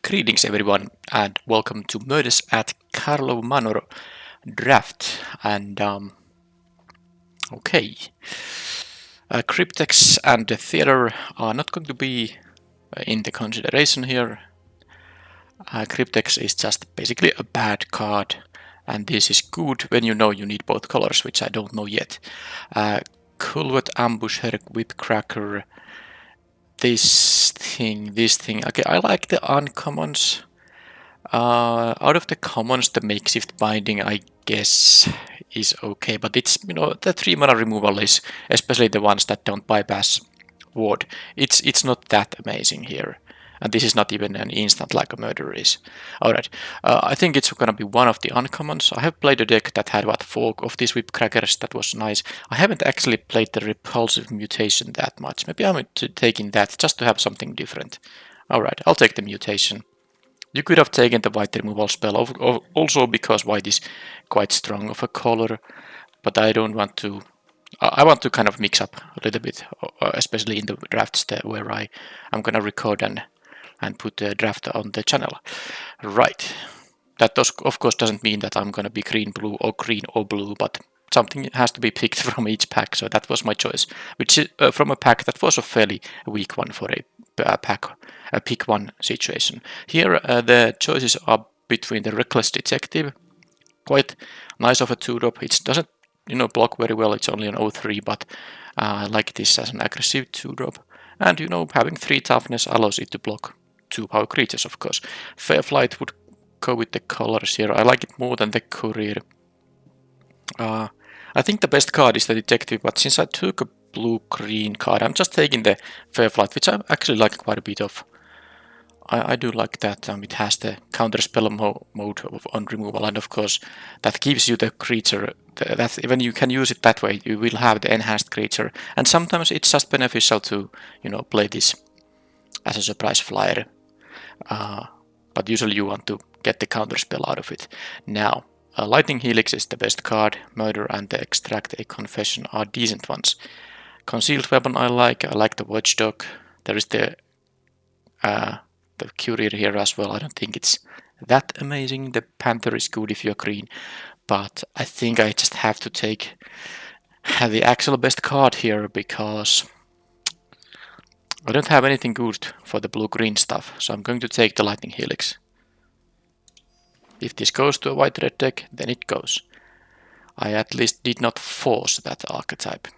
Greetings everyone and welcome to Murders at Karlov Manor draft. And okay, Cryptex and the theater are not going to be in the consideration here. Cryptex is just basically a bad card, and this is good when you know you need both colors, which I don't know yet. Culvet, Ambusher, Whipcracker, this thing. Okay, I like the uncommons. Out of the commons, the makeshift binding, I guess, is okay, but it's, the 3 mana removal is, especially the ones that don't bypass ward, it's not that amazing here. And this is not even an instant like a murder is. Alright, I think it's gonna be one of the uncommons. I have played a deck that had, 4 of these Whipcrackers, that was nice. I haven't actually played the Repulsive Mutation that much. Maybe I'm taking that just to have something different. Alright, I'll take the mutation. You could have taken the white removal spell, also because white is quite strong of a color, but I don't want to. I want to kind of mix up a little bit, especially in the drafts where I'm gonna record and put the draft on the channel. Right. That of course doesn't mean that I'm gonna be green, blue, or blue, but something has to be picked from each pack, so that was my choice. Which is from a pack that was a fairly weak one for a pick one situation. Here the choices are between the Reckless Detective, quite nice of a 2-drop. It doesn't block very well, it's only an 0-3, but I like this as an aggressive 2-drop. And having 3 toughness allows it to block 2 power creatures, of course. Fair Flight would go with the colors here. I like it more than the Courier. I think the best card is the Detective, but since I took a blue-green card, I'm just taking the Fair Flight, which I actually like quite a bit of. I do like that it has the counter spell mode on removal, and of course that gives you the creature. When you can use it that way, you will have the enhanced creature, and sometimes it's just beneficial to play this as a surprise flyer. But usually you want to get the counter spell out of it. Now, Lightning Helix is the best card. Murder and the Extract a Confession are decent ones. Concealed Weapon I like the Watchdog. There is the Courier here as well. I don't think it's that amazing. The Panther is good if you're green, but I think I just have to take the actual best card here because I don't have anything good for the blue-green stuff, so I'm going to take the Lightning Helix. If this goes to a white-red deck, then it goes. I at least did not force that archetype.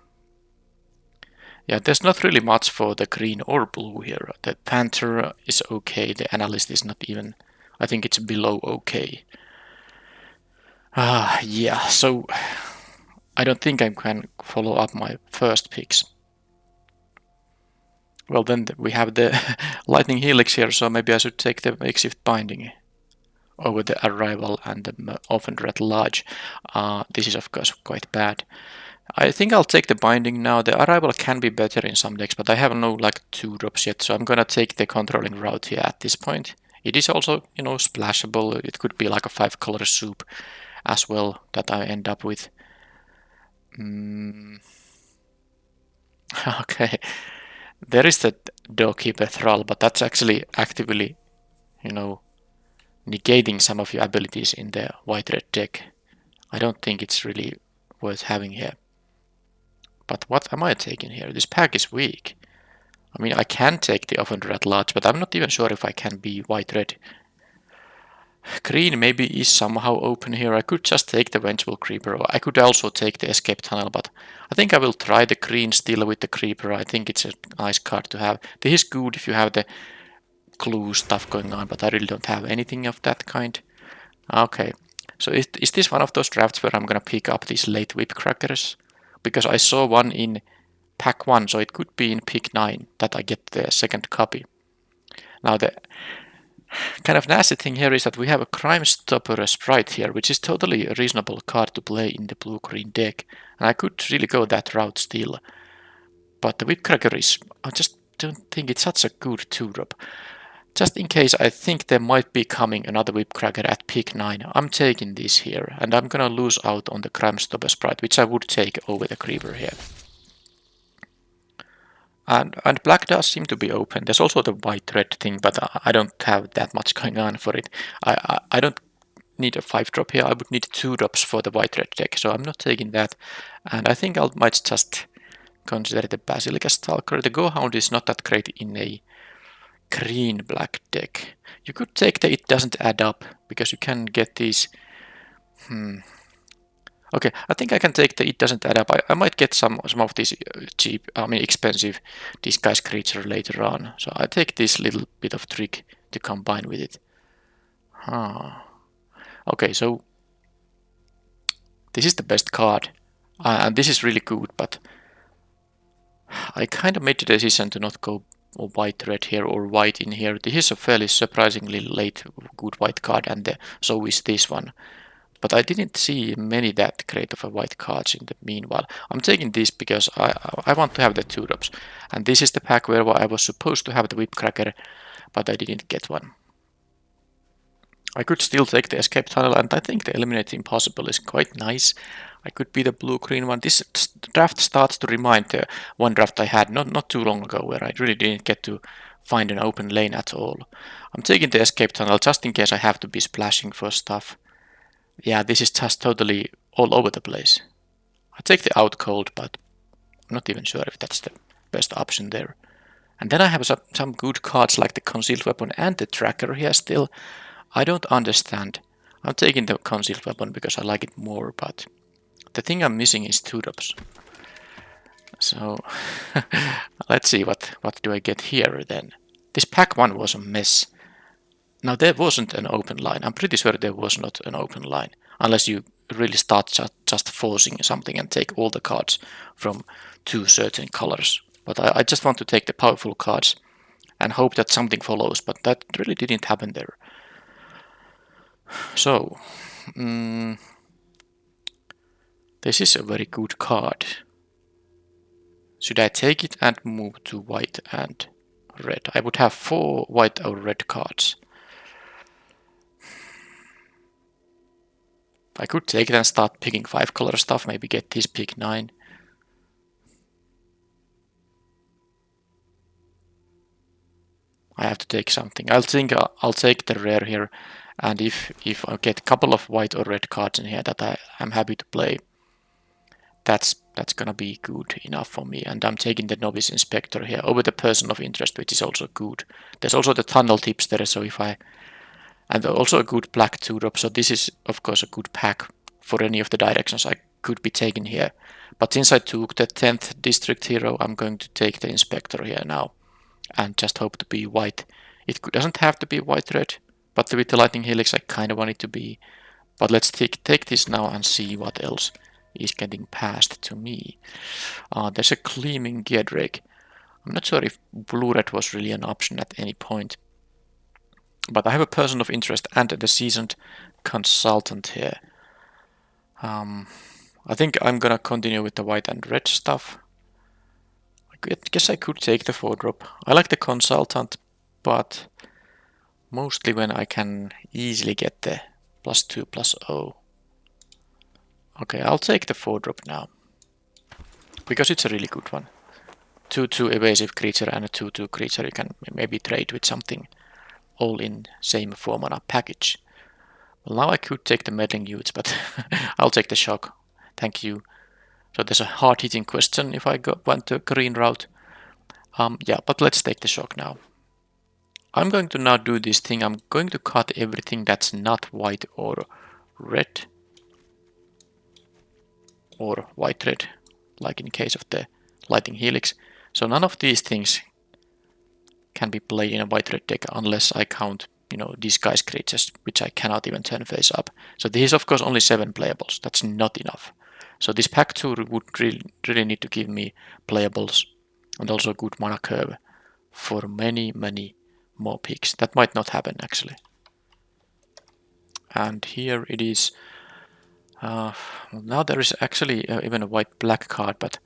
Yeah, there's not really much for the green or blue here. The Panther is okay, the Analyst is not even, I think it's below okay. Yeah, so I don't think I can follow up my first picks. Well, then we have the Lightning Helix here, so maybe I should take the Makeshift Binding over the Arrival and the Offender at Large. This is of course quite bad. I think I'll take the Binding now. The Arrival can be better in some decks, but I have no 2-drops yet, so I'm gonna take the Controlling route here at this point. It is also, splashable. It could be like a 5-color soup as well that I end up with. Okay, there is the Doorkeeper Thrall, but that's actually actively, negating some of your abilities in the white-red deck. I don't think it's really worth having here. But what am I taking here? This pack is weak. I mean, I can take the Offender at Large, but I'm not even sure if I can be white-red. Green maybe is somehow open here. I could just take the Vengeful Creeper, or I could also take the Escape Tunnel, but I think I will try the green still with the Creeper. I think it's a nice card to have. This is good if you have the clue stuff going on, but I really don't have anything of that kind. Okay, so is this one of those drafts where I'm gonna pick up these late Whipcrackers? Because I saw one in pack 1, so it could be in pick 9 that I get the second copy. Now the kind of nasty thing here is that we have a Crime Stopper Sprite here, which is totally a reasonable card to play in the blue-green deck, and I could really go that route still. But the Whipcracker is, I just don't think it's such a good 2-drop. Just in case, I think there might be coming another Whipcracker at pick 9. I'm taking this here, and I'm gonna lose out on the Crime Stopper Sprite, which I would take over the Creeper here. And black does seem to be open. There's also the white-red thing, but I don't have that much going on for it. I don't need a 5-drop here. I would need 2 drops for the white-red deck, so I'm not taking that. And I think I might just consider the Basilica Stalker. The Gohound is not that great in a green-black deck. You could take the It Doesn't Add Up, because you can get these... Okay, I think I can take the It Doesn't Add Up. I might get some of these expensive disguise creature later on. So I take this little bit of trick to combine with it. Okay, so this is the best card. And this is really good, but I kind of made the decision to not go white-red here or white in here. This is a fairly surprisingly late good white card, and so is this one. But I didn't see many that great of a white cards in the meanwhile. I'm taking this because I want to have the 2 drops. And this is the pack where I was supposed to have the Whipcracker, but I didn't get one. I could still take the Escape Tunnel, and I think the Eliminate Impossible is quite nice. I could be the blue-green one. This draft starts to remind the one draft I had not too long ago, where I really didn't get to find an open lane at all. I'm taking the Escape Tunnel just in case I have to be splashing for stuff. Yeah, this is just totally all over the place. I take the Out Cold, but I'm not even sure if that's the best option there. And then I have some good cards like the Concealed Weapon and the Tracker here still. I don't understand. I'm taking the Concealed Weapon because I like it more, but the thing I'm missing is 2 drops. So let's see what do I get here then. This pack 1 was a mess. Now there wasn't an open line. I'm pretty sure there was not an open line. Unless you really start just forcing something and take all the cards from 2 certain colors. But I just want to take the powerful cards and hope that something follows. But that really didn't happen there. So, this is a very good card. Should I take it and move to white and red? I would have 4 white or red cards. I could take it and start picking 5-color stuff, maybe get this pick 9. I have to take something. I think I'll take the rare here, and if I get a couple of white or red cards in here that I'm happy to play, that's gonna be good enough for me. And I'm taking the Novice Inspector here over the Person of Interest, which is also good. There's also the Tunnel Tips there, so and also a good black 2-drop, so this is of course a good pack for any of the directions I could be taking here. But since I took the 10th District Hero, I'm going to take the Inspector here now and just hope to be white. It doesn't have to be white-red, but with the Lightning Helix I kind of want it to be. But let's take this now and see what else is getting passed to me. There's a Gleaming Geardrake. I'm not sure if blue-red was really an option at any point. But I have a Person of Interest and the Seasoned Consultant here. I think I'm gonna continue with the white and red stuff. I guess I could take the 4-drop. I like the Consultant, but mostly when I can easily get the +2/+0. Okay, I'll take the 4-drop now. Because it's a really good one. 2/2 evasive creature and a 2/2 creature you can maybe trade with something all in same 4-mana package. Well, now I could take the Meddling Youths, but I'll take the Shock. Thank you. So there's a hard-hitting question if I went the green route. Yeah, but let's take the Shock now. I'm going to now do this thing. I'm going to cut everything that's not white or red. Or white-red, like in case of the Lightning Helix. So none of these things can be played in a white-red deck unless I count, disguise creatures, which I cannot even turn face up. So this is of course only 7 playables. That's not enough. So this pack 2 would really need to give me playables and also good mana curve for many more picks. That might not happen actually. And here it is. Now there is actually even a white-black card, but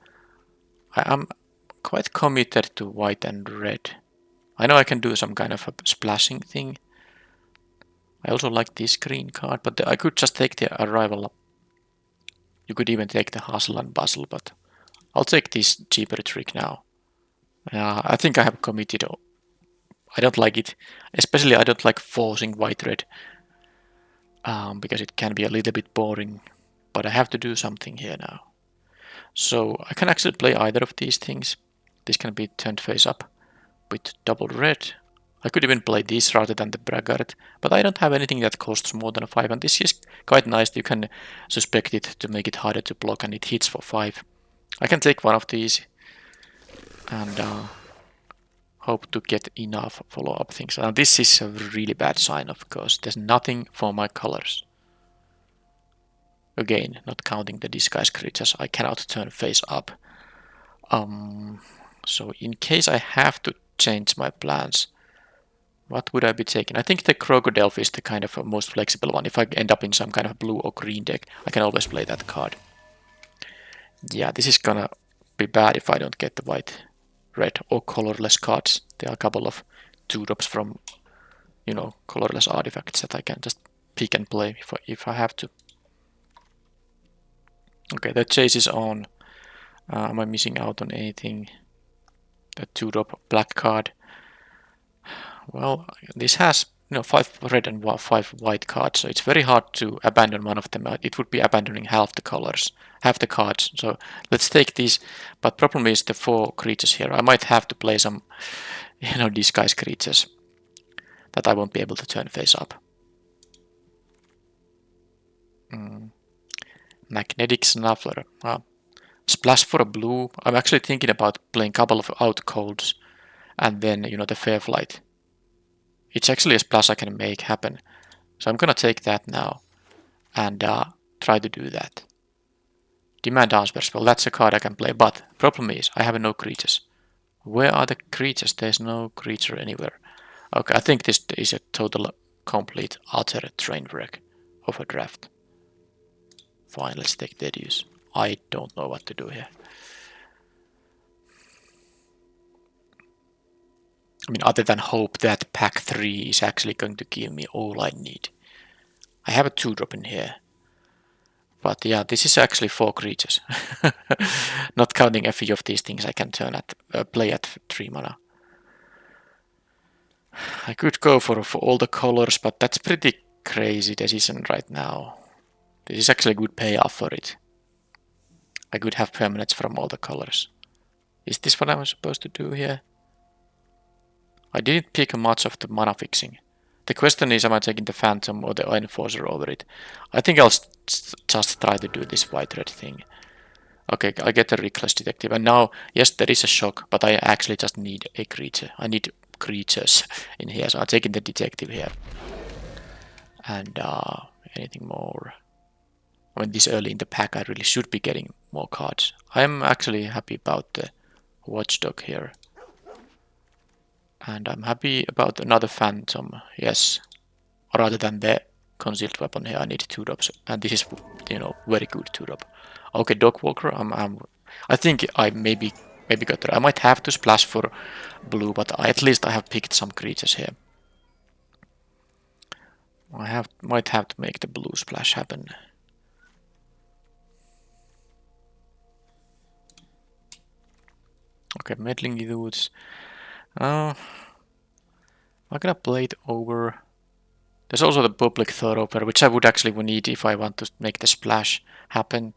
I am quite committed to white and red. I know I can do some kind of a splashing thing. I also like this green card, but I could just take the Arrival. You could even take the Hustle and Bustle, but I'll take this cheaper trick now. I think I have committed. I don't like it. Especially I don't like forcing white-red because it can be a little bit boring. But I have to do something here now. So I can actually play either of these things. This can be turned face up with double red. I could even play this rather than the braggart, but I don't have anything that costs more than a 5, and this is quite nice. You can suspect it to make it harder to block, and it hits for 5. I can take one of these and hope to get enough follow-up things. Now this is a really bad sign, of course. There's nothing for my colors. Again, not counting the disguise creatures, I cannot turn face up. So in case I have to change my plans, what would I be taking? I think the Crocodile is the kind of most flexible one. If I end up in some kind of blue or green deck, I can always play that card. Yeah, this is gonna be bad if I don't get the white, red, or colorless cards. There are a couple of 2-drops from, colorless artifacts that I can just pick and play if I have to. Okay, the chase is on. Am I missing out on anything? The 2-drop black card. Well, this has 5 red and 5 white cards, so it's very hard to abandon one of them. It would be abandoning half the colors, half the cards. So let's take these. But problem is the 4 creatures here. I might have to play some, disguise creatures that I won't be able to turn face up. Magnetic Snuffler. Splash for a blue. I'm actually thinking about playing a couple of out colds and then, the Fair Flight. It's actually a splash I can make happen. So I'm gonna take that now and try to do that. Demand Answer Spell, that's a card I can play, but problem is I have no creatures. Where are the creatures? There's no creature anywhere. Okay, I think this is a total complete utter train wreck of a draft. Fine, let's take Deduce. I don't know what to do here. I mean, other than hope that pack 3 is actually going to give me all I need. I have a 2-drop in here. But yeah, this is actually 4 creatures. Not counting a few of these things I can play at 3 mana. I could go for all the colors, but that's pretty crazy decision right now. This is actually a good payoff for it. I could have permanents from all the colors. Is this what I was supposed to do here? I didn't pick much of the mana fixing. The question is, am I taking the Phantom or the Enforcer over it? I think I'll just try to do this white-red thing. Okay, I get the Reckless Detective. And now, yes, there is a shock, but I actually just need a creature. I need creatures in here, so I'm taking the Detective here. And anything more? I mean, this early in the pack, I really should be getting more cards. I'm actually happy about the Watchdog here. And I'm happy about another Phantom, yes. Rather than the Concealed Weapon here, I need 2-drops. And this is, very good 2-drop. Okay, Dogwalker, I think I maybe got there. I might have to splash for blue, but at least I have picked some creatures here. Might have to make the blue splash happen. Okay, Meddling Youths. I'm gonna play it over. There's also the Public Thoroughfare, which I would actually need if I want to make the splash happen.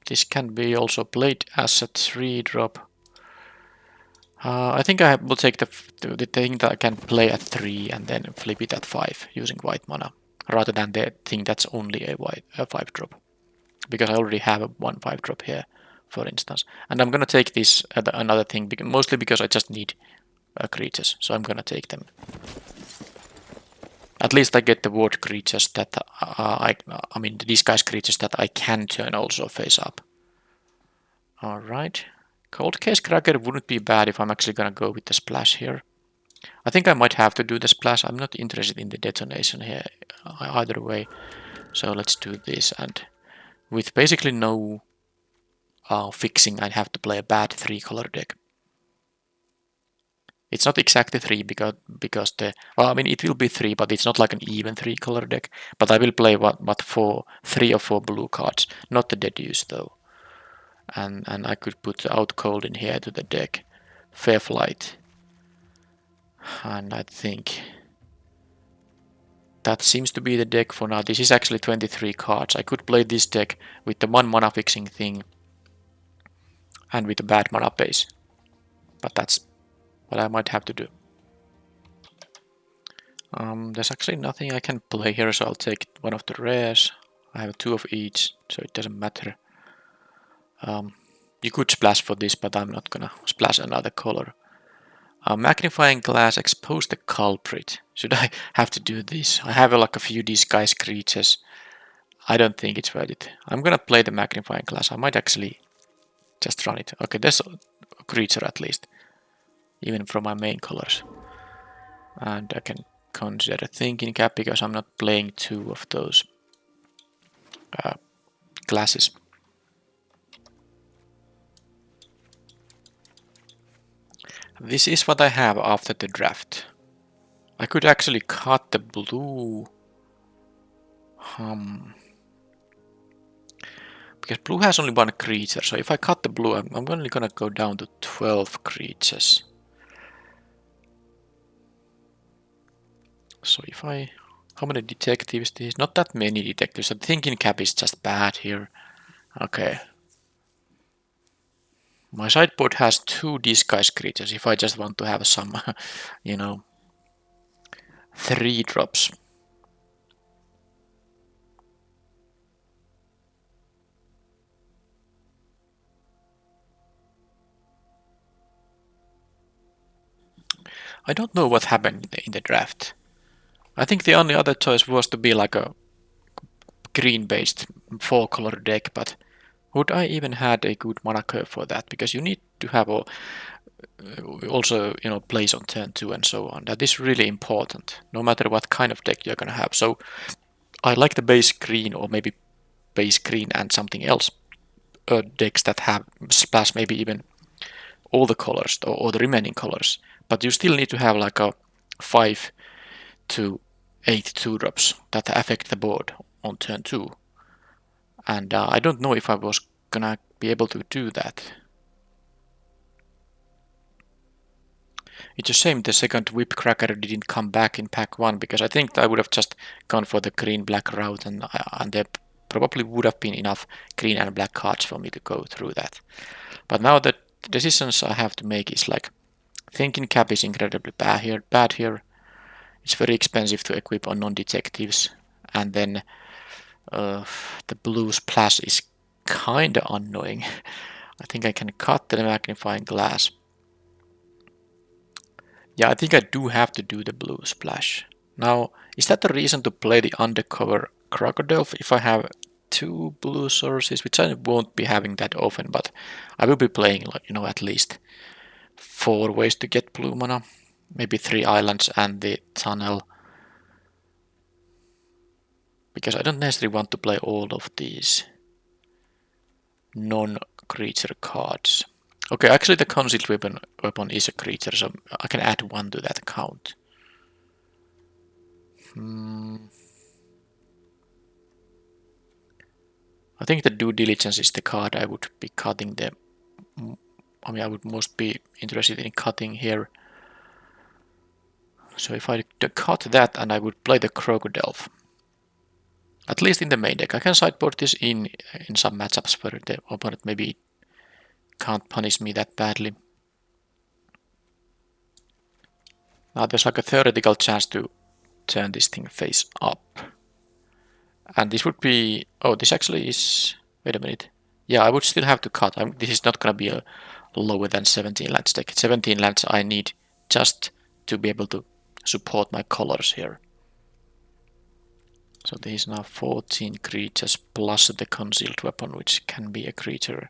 This can be also played as a 3-drop. I think I will take the thing that I can play at 3 and then flip it at 5 using white mana, rather than the thing that's only a 5-drop. Because I already have a 1 5-drop here, for instance. And I'm gonna take this another thing, mostly because I just need creatures, so I'm gonna take them. At least I get the ward creatures that I mean the disguise creatures that I can turn also face up. Alright. Cold Case Cracker wouldn't be bad if I'm actually gonna go with the splash here. I think I might have to do the splash. I'm not interested in the detonation here either way. So let's do this, and with basically no fixing, I'd have to play a bad 3-color deck. It's not exactly 3 because it will be 3, but it's not like an even 3-color deck. But I will play 3 or 4 blue cards, not the Deduce though. And I could put Out Cold in here to the deck. Fair Flight. And I think that seems to be the deck for now. This is actually 23 cards. I could play this deck with the 1 mana fixing thing and with a bad mana base. But that's what I might have to do. There's actually nothing I can play here, so I'll take one of the rares. I have 2 of each, so it doesn't matter. You could splash for this, but I'm not gonna splash another color. Magnifying glass, expose the culprit. Should I have to do this? I have like a few disguise creatures. I don't think it's worth it. I'm gonna play the magnifying glass. I might actually just run it. Okay, there's a creature at least, even from my main colors. And I can consider thinking cap because I'm not playing 2 of those glasses. This is what I have after the draft. I could actually cut the blue. Because blue has only 1 creature, so if I cut the blue, I'm only gonna go down to 12 creatures. So if I... How many detectives this? Not that many detectives. So thinking cap is just bad here. Okay. My sideboard has 2 disguise creatures if I just want to have some, 3 drops. I don't know what happened in the draft. I think the only other choice was to be like a green-based 4-color deck, but would I even had a good mana curve for that? Because you need to have also plays on turn 2 and so on. That is really important, no matter what kind of deck you're gonna have. So I like the base green or maybe base green and something else. Decks that have splash maybe even all the colors or the remaining colors, but you still need to have like a 5 to 8 2-drops that affect the board on turn 2. And I don't know if I was gonna be able to do that. It's a shame the second Whipcracker didn't come back in pack 1, because I think I would have just gone for the green-black route, and there probably would have been enough green and black cards for me to go through that. But now the decisions I have to make is like, thinking cap is incredibly bad here. It's very expensive to equip on non-detectives, and then the blue splash is kinda annoying. I think I can cut the magnifying glass. Yeah, I think I do have to do the blue splash. Now, is that the reason to play the undercover crocodile if I have 2 blue sources, which I won't be having that often, but I will be playing like, at least 4 ways to get blue mana. Maybe 3 islands and the tunnel. Because I don't necessarily want to play all of these non-creature cards. Okay, actually the concealed weapon is a creature, so I can add 1 to that count. I think the due diligence is the card I would be cutting I would most be interested in cutting here. So if I cut that and I would play the crocodile, at least in the main deck, I can sideboard this in some matchups where the opponent maybe can't punish me that badly. Now there's like a theoretical chance to turn this thing face up. And this would be... Oh, this actually is... Wait a minute. Yeah, I would still have to cut. This is not going to be a lower than 17 lands deck. 17 lands I need just to be able to support my colors here. So there is now 14 creatures plus the concealed weapon, which can be a creature.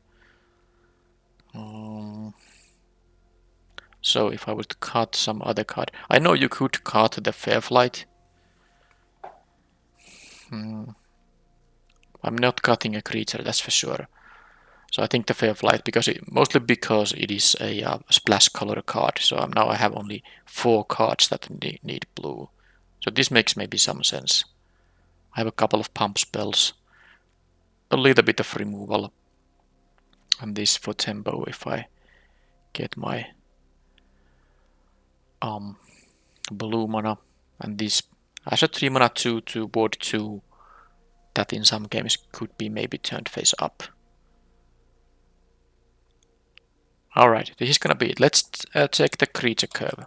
So if I would cut some other card... I know you could cut the Fair Flight. I'm not cutting a creature, that's for sure. So I think the Fair Flight, mostly because it is a splash color card. So now I have only 4 cards that need blue. So this makes maybe some sense. I have a couple of pump spells, a little bit of removal, and this for tempo if I get my blue mana, and this as a 3 mana 2/2 board 2 that in some games could be maybe turned face up. Alright, this is gonna be it. Let's check the creature curve.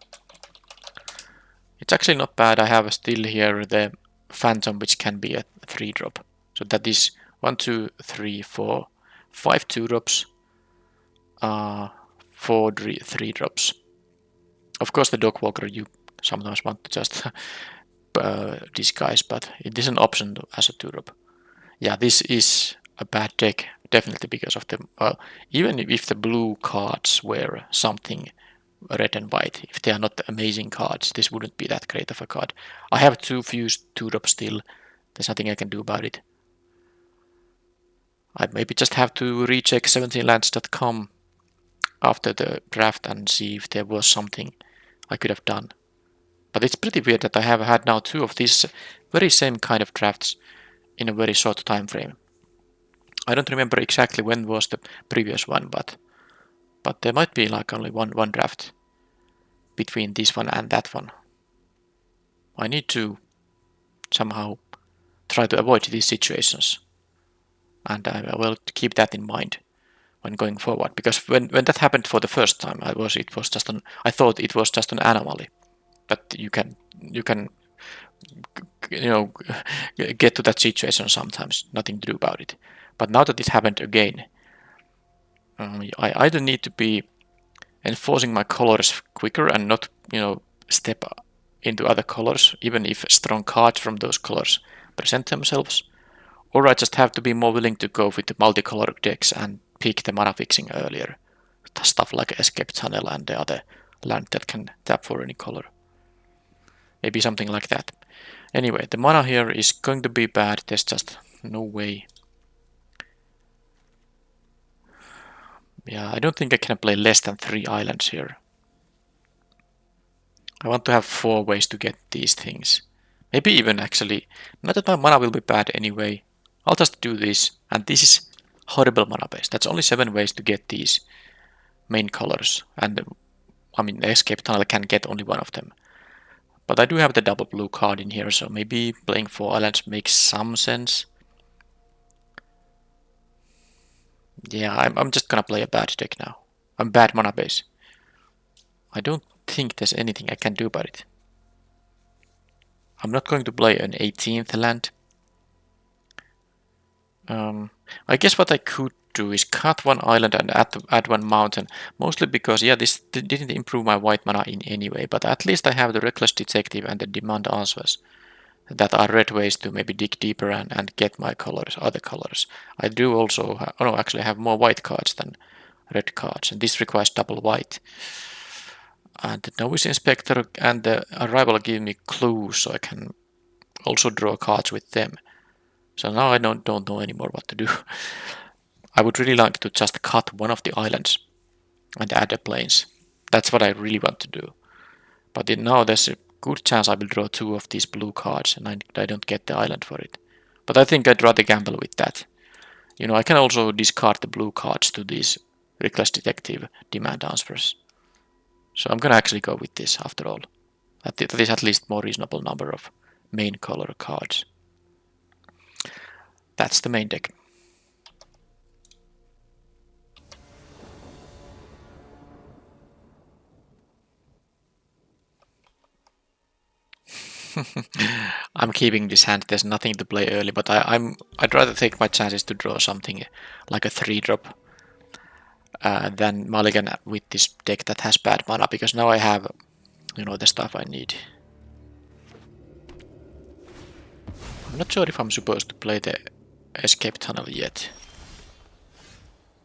It's actually not bad. I have still here the Phantom, which can be a 3-drop. So that is 1, 2, 3, 4, 5 2-drops, 4 3-drops. Of course, the Dogwalker you sometimes want to just disguise, but it is an option as a 2-drop. Yeah, this is a bad deck, definitely because of the... even if the blue cards were something red and white, if they are not amazing cards, this wouldn't be that great of a card. I have too few 2-drops still. There's nothing I can do about it. I maybe just have to recheck 17lands.com after the draft and see if there was something I could have done. But it's pretty weird that I have had now 2 of these very same kind of drafts in a very short time frame. I don't remember exactly when was the previous one, but there might be like only one draft between this one and that one. I need to somehow try to avoid these situations, and I will keep that in mind when going forward. Because when that happened for the first time, I thought it was just an anomaly, but you can get to that situation sometimes, nothing to do about it. But now that it happened again, I either need to be enforcing my colors quicker and not step into other colors, even if strong cards from those colors present themselves, or I just have to be more willing to go with the multicolor decks and pick the mana fixing earlier. Stuff like Escape Tunnel and the other land that can tap for any color. Maybe something like that. Anyway, the mana here is going to be bad. There's just no way. Yeah, I don't think I can play less than 3 islands here. I want to have 4 ways to get these things. Maybe even actually, not that my mana will be bad anyway. I'll just do this, and this is horrible mana base. That's only 7 ways to get these main colors, and I mean the Escape Tunnel can get only one of them. But I do have the double blue card in here, so maybe playing 4 islands makes some sense. Yeah, I'm just gonna play a bad deck now. I'm bad mana base. I don't think there's anything I can do about it. I'm not going to play an 18th land. I guess what I could do is cut 1 island and add 1 mountain. Mostly because, yeah, this didn't improve my white mana in any way, but at least I have the Reckless Detective and the Demand Answers that are red ways to maybe dig deeper and get my colors, other colors. I do also, actually I have more white cards than red cards, and this requires double white. And the Novice Inspector and the Arrival give me clues, so I can also draw cards with them. So now I don't know anymore what to do. I would really like to just cut 1 of the islands and add the plains. That's what I really want to do. But now there's a good chance I will draw 2 of these blue cards and I don't get the island for it. But I think I'd rather gamble with that. I can also discard the blue cards to these Reckless Detective Demand Answers. So I'm gonna actually go with this after all. That is at least more reasonable number of main color cards. That's the main deck. I'm keeping this hand. There's nothing to play early, but I'd rather take my chances to draw something like a 3-drop than mulligan with this deck that has bad mana, because now I have, the stuff I need. I'm not sure if I'm supposed to play the Escape Tunnel yet.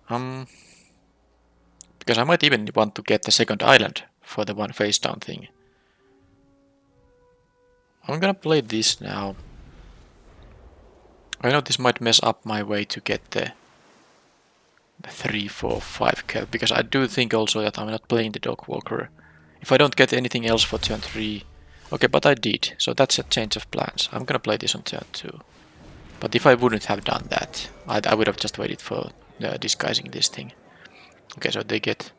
Because I might even want to get the second island for the 1 face down thing. I'm gonna play this now. I know this might mess up my way to get the 3, 4, 5 curve, because I do think also that I'm not playing the Dogwalker. If I don't get anything else for turn 3... Okay, but I did, so that's a change of plans. I'm gonna play this on turn 2. But if I wouldn't have done that, I would have just waited for disguising this thing. Okay, so they get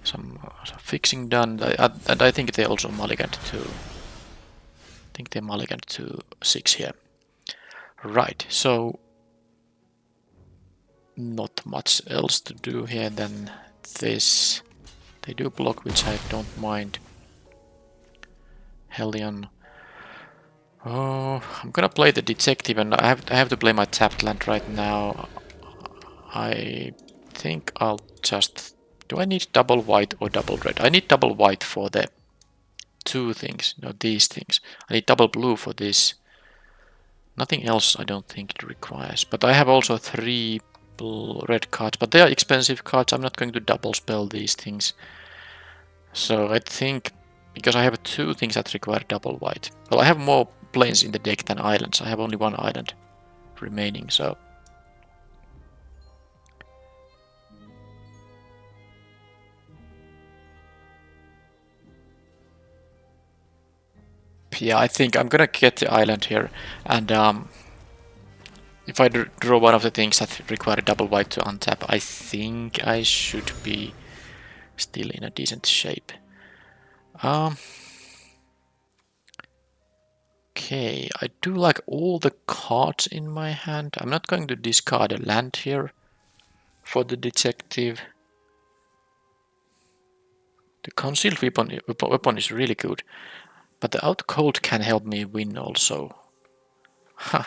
some fixing done. And I think they also mulliganed to. I think they mulliganed to 6 here. Right, so not much else to do here than this. They do block, which I don't mind. Hellion. Oh, I'm gonna play the detective, and I have to play my tapped land right now. I think I'll just. Do I need double white or double red? I need double white for the two things, no, these things. I need double blue for this. Nothing else I don't think it requires. But I have also 3 red cards, but they are expensive cards. I'm not going to double spell these things. So I think, because I have 2 things that require double white. Well, I have more planes in the deck than islands. I have only 1 island remaining, so. Yeah, I think I'm gonna get the island here, and if I draw one of the things that require double white to untap, I think I should be still in a decent shape. Okay, I do like all the cards in my hand. I'm not going to discard a land here for the detective. The concealed weapon is really good, but the out cold can help me win also. Huh.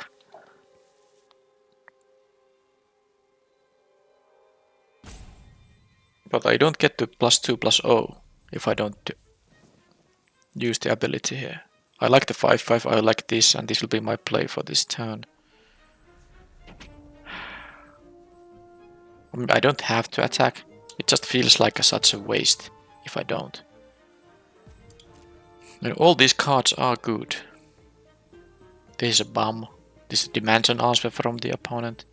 But I don't get the +2/+0 if I don't use the ability here. I like the 5/5, I like this, and this will be my play for this turn. I mean, I don't have to attack. It just feels like such a waste if I don't. And all these cards are good. This is a bum. This demands an answer from the opponent.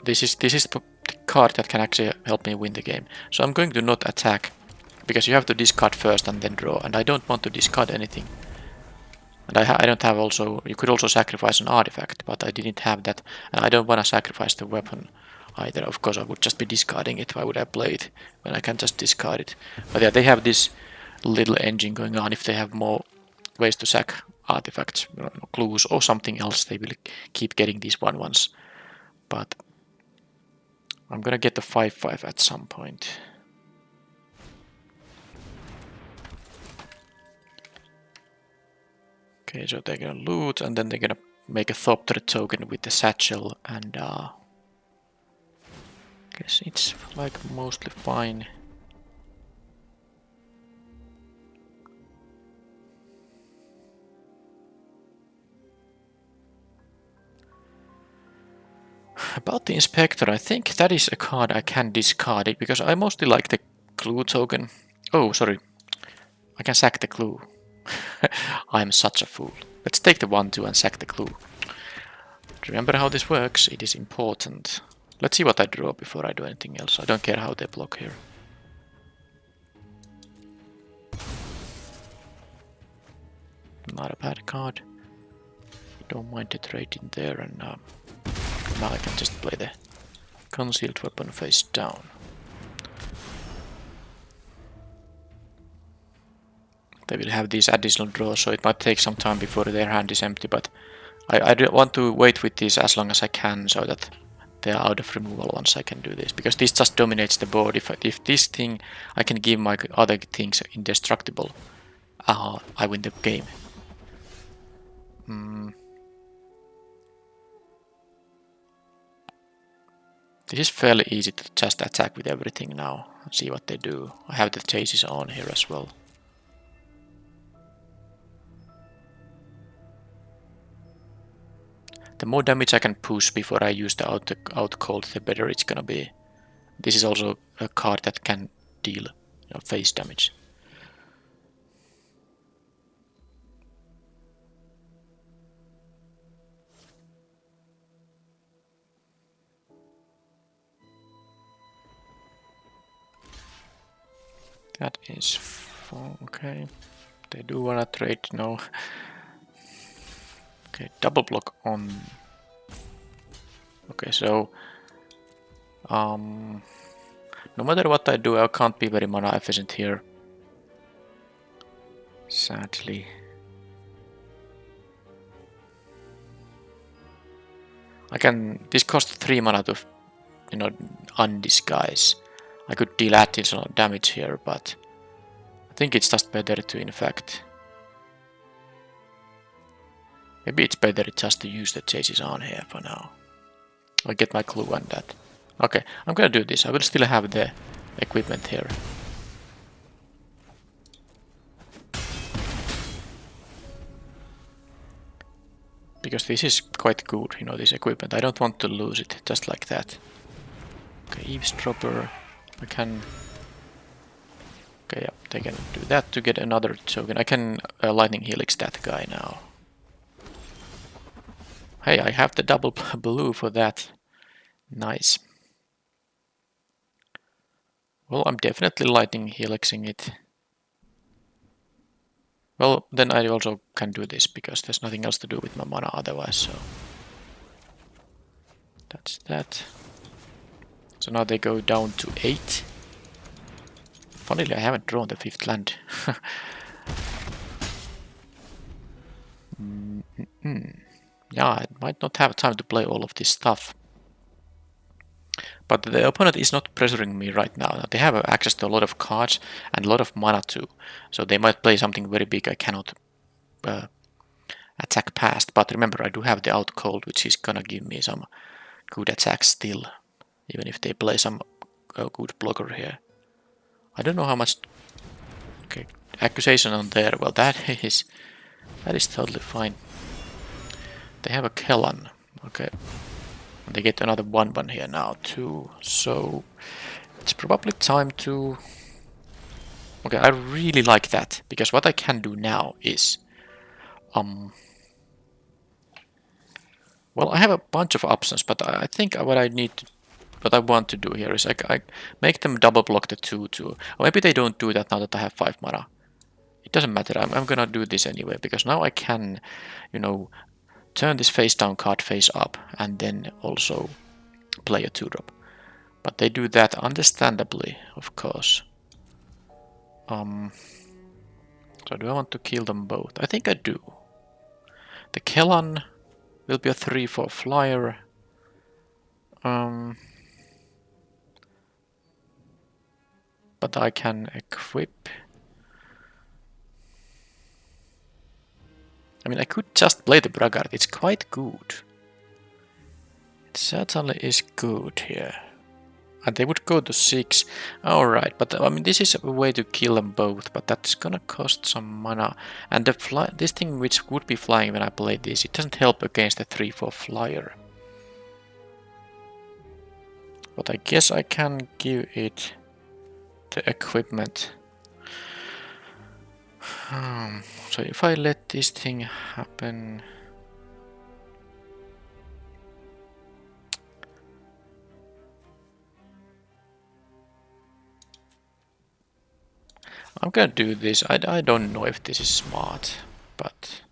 This is the card that can actually help me win the game. So I'm going to not attack, because you have to discard first and then draw, and I don't want to discard anything. And I don't have also. You could also sacrifice an artifact, but I didn't have that, and I don't want to sacrifice the weapon either. Of course, I would just be discarding it. Why would I play it when I can just discard it? But yeah, they have this little engine going on. If they have more ways to sack artifacts, clues, or something else, they will keep getting these 1/1s. But I'm gonna get the 5/5 at some point. Okay, so they're gonna loot, and then they're gonna make a Thopter token with the satchel, and guess it's like mostly fine. About the Inspector, I think that is a card I can discard it, because I mostly like the clue token. Oh, sorry. I can sack the clue. I'm such a fool. Let's take the 1/2 and sack the clue. Remember how this works, it is important. Let's see what I draw before I do anything else. I don't care how they block here. Not a bad card. Don't mind the trade in there, and now I can just play the concealed weapon face down. They will have these additional draws, so it might take some time before their hand is empty, but I want to wait with these as long as I can, so that they are out of removal once I can do this, because this just dominates the board. If this thing, I can give my other things indestructible, I win the game. This is fairly easy to just attack with everything now and see what they do. I have the chases on here as well. The more damage I can push before I use the out cold, the better it's gonna be. This is also a card that can deal face damage. That is okay. They do wanna trade, no. Okay, double block on. Okay, so No matter what I do, I can't be very mana efficient here. Sadly. This costs 3 mana to, undisguise. I could deal additional damage here, but I think it's just better to, in fact... Maybe it's better just to use the chases on here for now. I'll get my clue on that. Okay, I'm gonna do this. I will still have the equipment here. Because this is quite good, this equipment. I don't want to lose it just like that. Okay, eavesdropper. I can... Okay, yeah, they can do that to get another token. I can lightning helix that guy now. Hey, I have the double blue for that. Nice. Well, I'm definitely lightning helixing it. Well, then I also can do this because there's nothing else to do with my mana otherwise, so... That's that. So now they go down to 8. Funnily, I haven't drawn the 5th land. Yeah, I might not have time to play all of this stuff. But the opponent is not pressuring me right now. They have access to a lot of cards and a lot of mana too. So they might play something very big I cannot attack past. But remember, I do have the out cold, which is gonna give me some good attacks still. Even if they play some good blocker here. I don't know how much... Okay, accusation on there. Well, that is totally fine. They have a Kellan. Okay. And they get another 1/1 here now too. So it's probably time to... Okay, I really like that. Because what I can do now is... Well, I have a bunch of options, but I think what I want to do here is I make them double block the 2/2. Or maybe they don't do that now that I have 5 mana. It doesn't matter, I'm gonna do this anyway, because now I can, turn this face down card face up, and then also play a 2-drop. But they do that understandably, of course. So do I want to kill them both? I think I do. The Kellan will be a 3/4 flyer. But I can equip... I mean, I could just play the Braggart. It's quite good. It certainly is good here. And they would go to 6. Alright, but I mean, this is a way to kill them both, but that's gonna cost some mana. And this thing which would be flying when I play this, it doesn't help against the 3/4 flyer. But I guess I can give it the equipment. So if I let this thing happen... I'm gonna do this. I don't know if this is smart, but...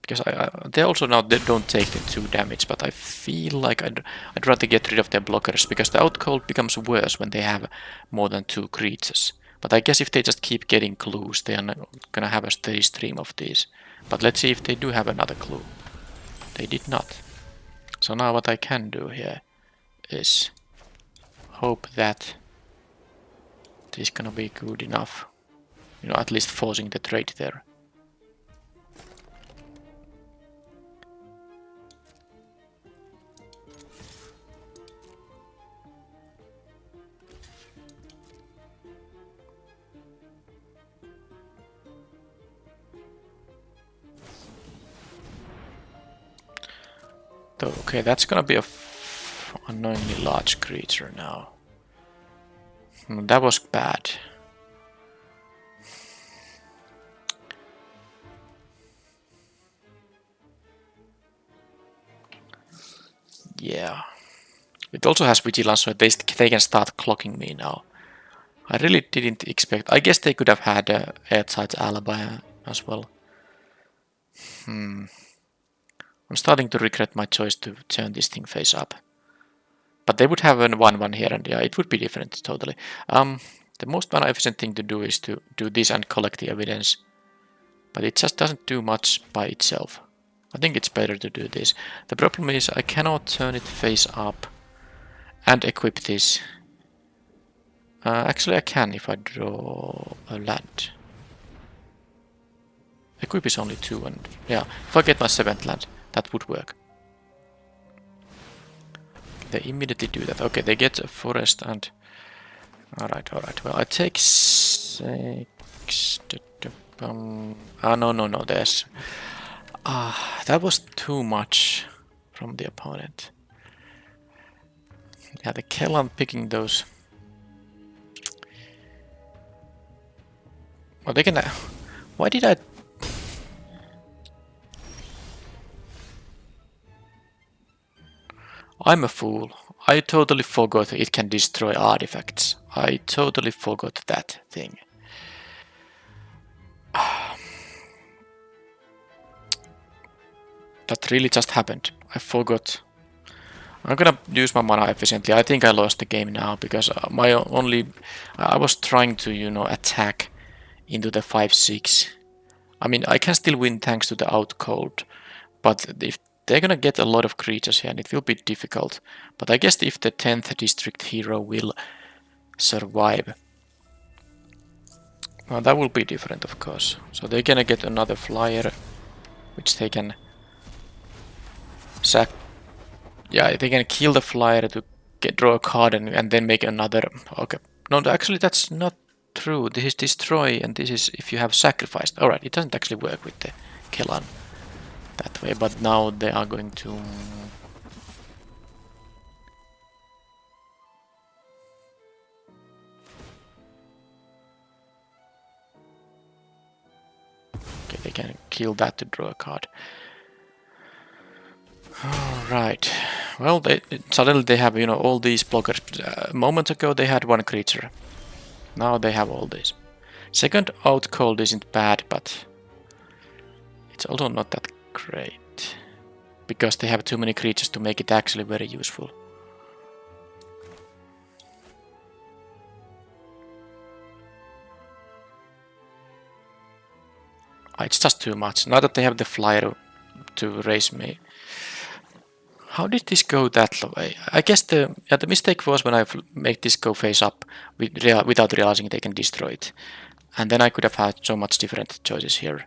Because they also now they don't take the 2 damage, but I feel like I'd rather get rid of their blockers, because the outcold becomes worse when they have more than 2 creatures. But I guess if they just keep getting clues, they are not gonna have a steady stream of these. But let's see if they do have another clue. They did not. So now what I can do here is hope that this is gonna be good enough. At least forcing the trade there. Okay, that's gonna be a unknowingly large creature now. That was bad. Yeah. It also has vigilance, so they can start clocking me now. I really didn't expect... I guess they could have had a airtight alibi as well. I'm starting to regret my choice to turn this thing face up. But they would have a 1/1 here, and yeah, it would be different totally. The most mana efficient thing to do is to do this and collect the evidence. But it just doesn't do much by itself. I think it's better to do this. The problem is I cannot turn it face up and equip this. Actually I can if I draw a land. Equip is only 2 and yeah, if I get my 7th land, that would work. They immediately do that. Okay, they get a forest and... Alright. Well, I take 6... No, there's... that was too much from the opponent. Yeah, the Kellan picking those... Well, they can... Why did I... I'm a fool. I totally forgot it can destroy artifacts. I totally forgot that thing. That really just happened. I forgot. I'm gonna use my mana efficiently. I think I lost the game now because I was trying to, you know, attack into the 5/6. I mean, I can still win thanks to the out cold, but if they're gonna get a lot of creatures here and it will be difficult. But I guess if the 10th district hero will survive, well, that will be different, of course. So they're gonna get another flyer, which they can sack. Yeah, they can kill the flyer to draw a card and then make another. Okay, no, actually that's not true. This is destroy and this is if you have sacrificed. Alright, it doesn't actually work with the Kellan that way, but now they are going to... Okay, they can kill that to draw a card. Alright, well, suddenly they have, you know, all these blockers. A moment ago they had 1 creature. Now they have all these. Second out cold isn't bad, but it's also not that great. Because they have too many creatures to make it actually very useful. It's just too much. Now that they have the flyer to raise me. How did this go that way? I guess the mistake was when I make this go face up without realizing they can destroy it. And then I could have had so much different choices here.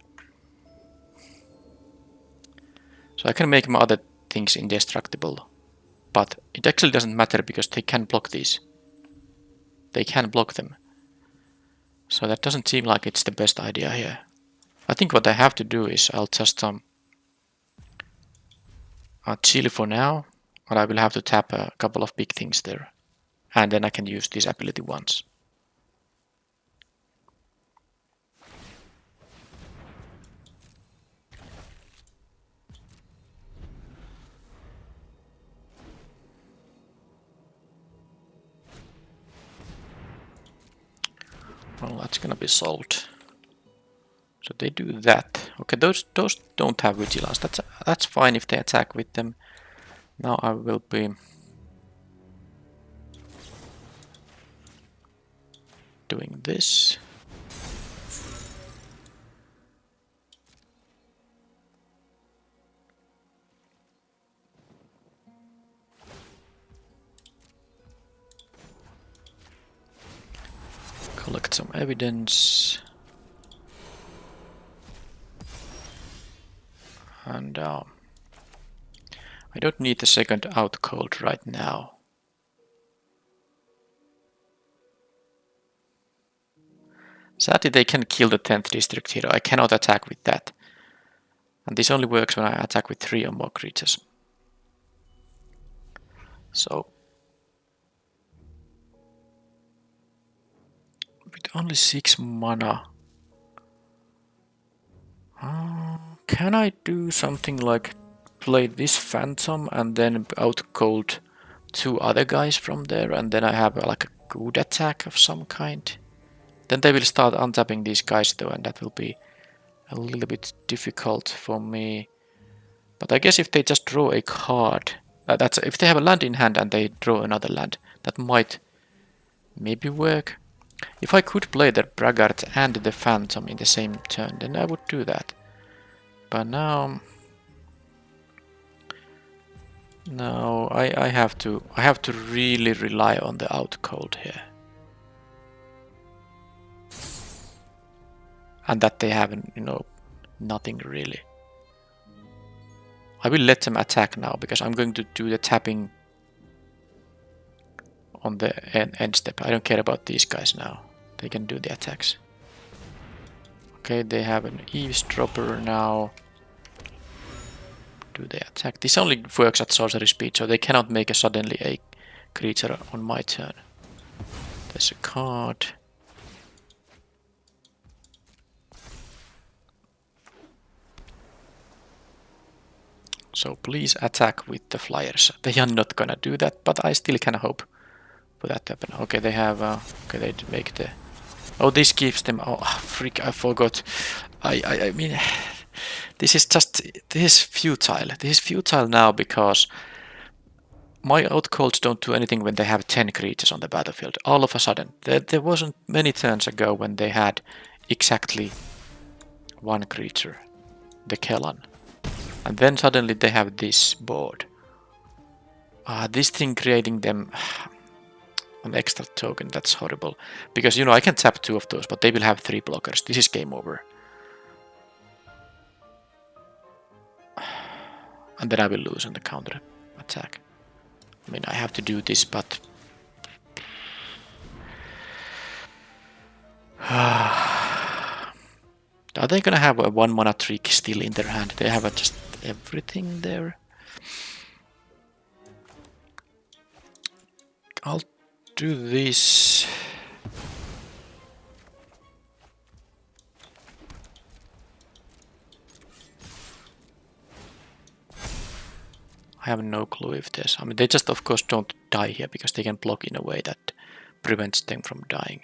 So I can make my other things indestructible. But it actually doesn't matter because they can block these. They can block them. So that doesn't seem like it's the best idea here. I think what I have to do is I'll just chill for now, and I will have to tap a couple of big things there. And then I can use this ability once. Well, that's gonna be solved. So they do that. Okay, those don't have vigilance. That's fine if they attack with them. Now I will be doing this. Collect some evidence. And I don't need the second out cold right now. Sadly, they can kill the 10th district hero. I cannot attack with that. And this only works when I attack with 3 or more creatures. So, with only 6 mana, can I do something like play this Phantom and then out cold 2 other guys from there, and then I have like a good attack of some kind? Then they will start untapping these guys though, and that will be a little bit difficult for me. But I guess if they just draw a card That's if they have a land in hand and they draw another land, that might maybe work. If I could play the Braggart and the Phantom in the same turn, then I would do that. But now, no, I have to really rely on the out cold here, and that they haven't, nothing really. I will let them attack now because I'm going to do the tapping on the end step. I don't care about these guys now. They can do the attacks. Okay, they have an eavesdropper now. Do they attack? This only works at sorcery speed, so they cannot make suddenly a creature on my turn. There's a card. So please attack with the flyers. They are not gonna do that, but I still can hope for that to happen. Okay, they have. Okay, they make the. Oh, this gives them. Oh, freak! I forgot. I mean, this is futile. This is futile now because my outcolds don't do anything when they have 10 creatures on the battlefield. All of a sudden, there wasn't many turns ago when they had exactly one creature, the Kellan. And then suddenly they have this board. This thing creating them an extra token, that's horrible. Because, I can tap 2 of those, but they will have 3 blockers. This is game over. And then I will lose on the counter attack. I mean, I have to do this, but... Are they gonna have a 1 mana trick still in their hand? They have just everything there. I'll do this. I have no clue if there's... I mean, they just of course don't die here because they can block in a way that prevents them from dying.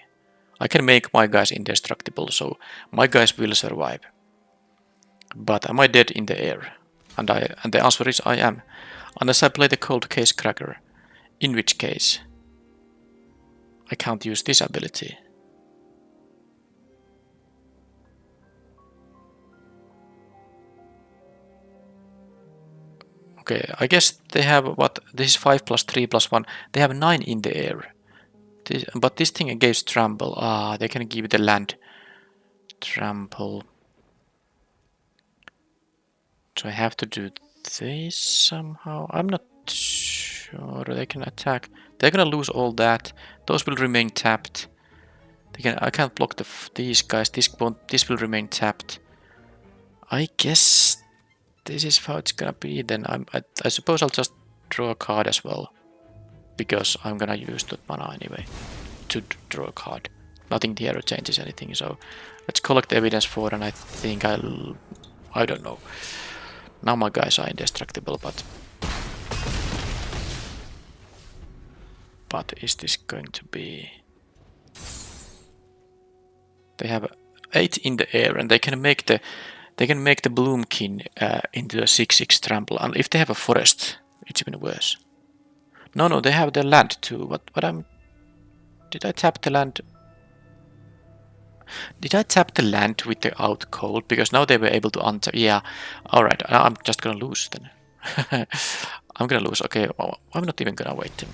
I can make my guys indestructible, so my guys will survive. But am I dead in the air? And the answer is I am. Unless I play the Cold Case Cracker. In which case I can't use this ability. Okay, I guess they have what? This is 5 plus 3 plus 1. They have 9 in the air. But this thing gives trample. They can give the land trample. So I have to do this somehow. I'm not sure. They can attack. They're gonna lose all that. Those will remain tapped. I can't block these guys. This will remain tapped. I guess this is how it's gonna be. Then I suppose I'll just draw a card as well, because I'm gonna use that mana anyway to draw a card. Nothing here changes anything. So let's collect evidence for, and I think I don't know. Now my guys are indestructible, but is this going to be? They have 8 in the air, and they can make the Bloomkin into a 6/6 trample. And if they have a forest, it's even worse. No, they have the land too. Did I tap the land? Did I tap the land with the out cold? Because now they were able to untap. Yeah, alright, I'm just gonna lose then. I'm gonna lose. Okay, well, I'm not even gonna wait them.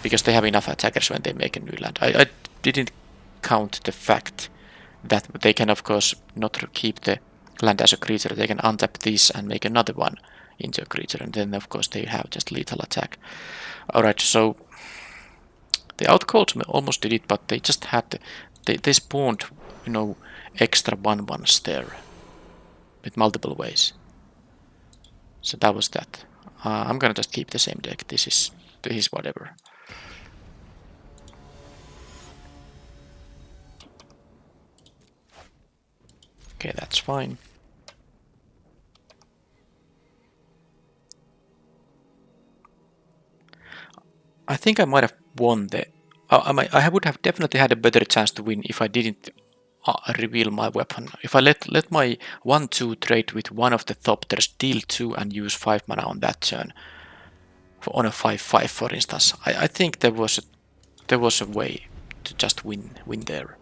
Because they have enough attackers when they make a new land. I didn't count the fact that they can, of course, not keep the land as a creature. They can untap this and make another one into a creature. And then, of course, they have just lethal attack. Alright, so the outcold almost did it, but they just had... They spawned, extra 1/1s there with multiple ways. So that was that. I'm gonna just keep the same deck. This is whatever. Okay, that's fine. I think I might have won the... I would have definitely had a better chance to win if I didn't reveal my weapon. If I let my 1/2 trade with one of the Thopters deal 2 and use 5 mana on that turn. on a 5-5, for instance. I think there was a way to just win there.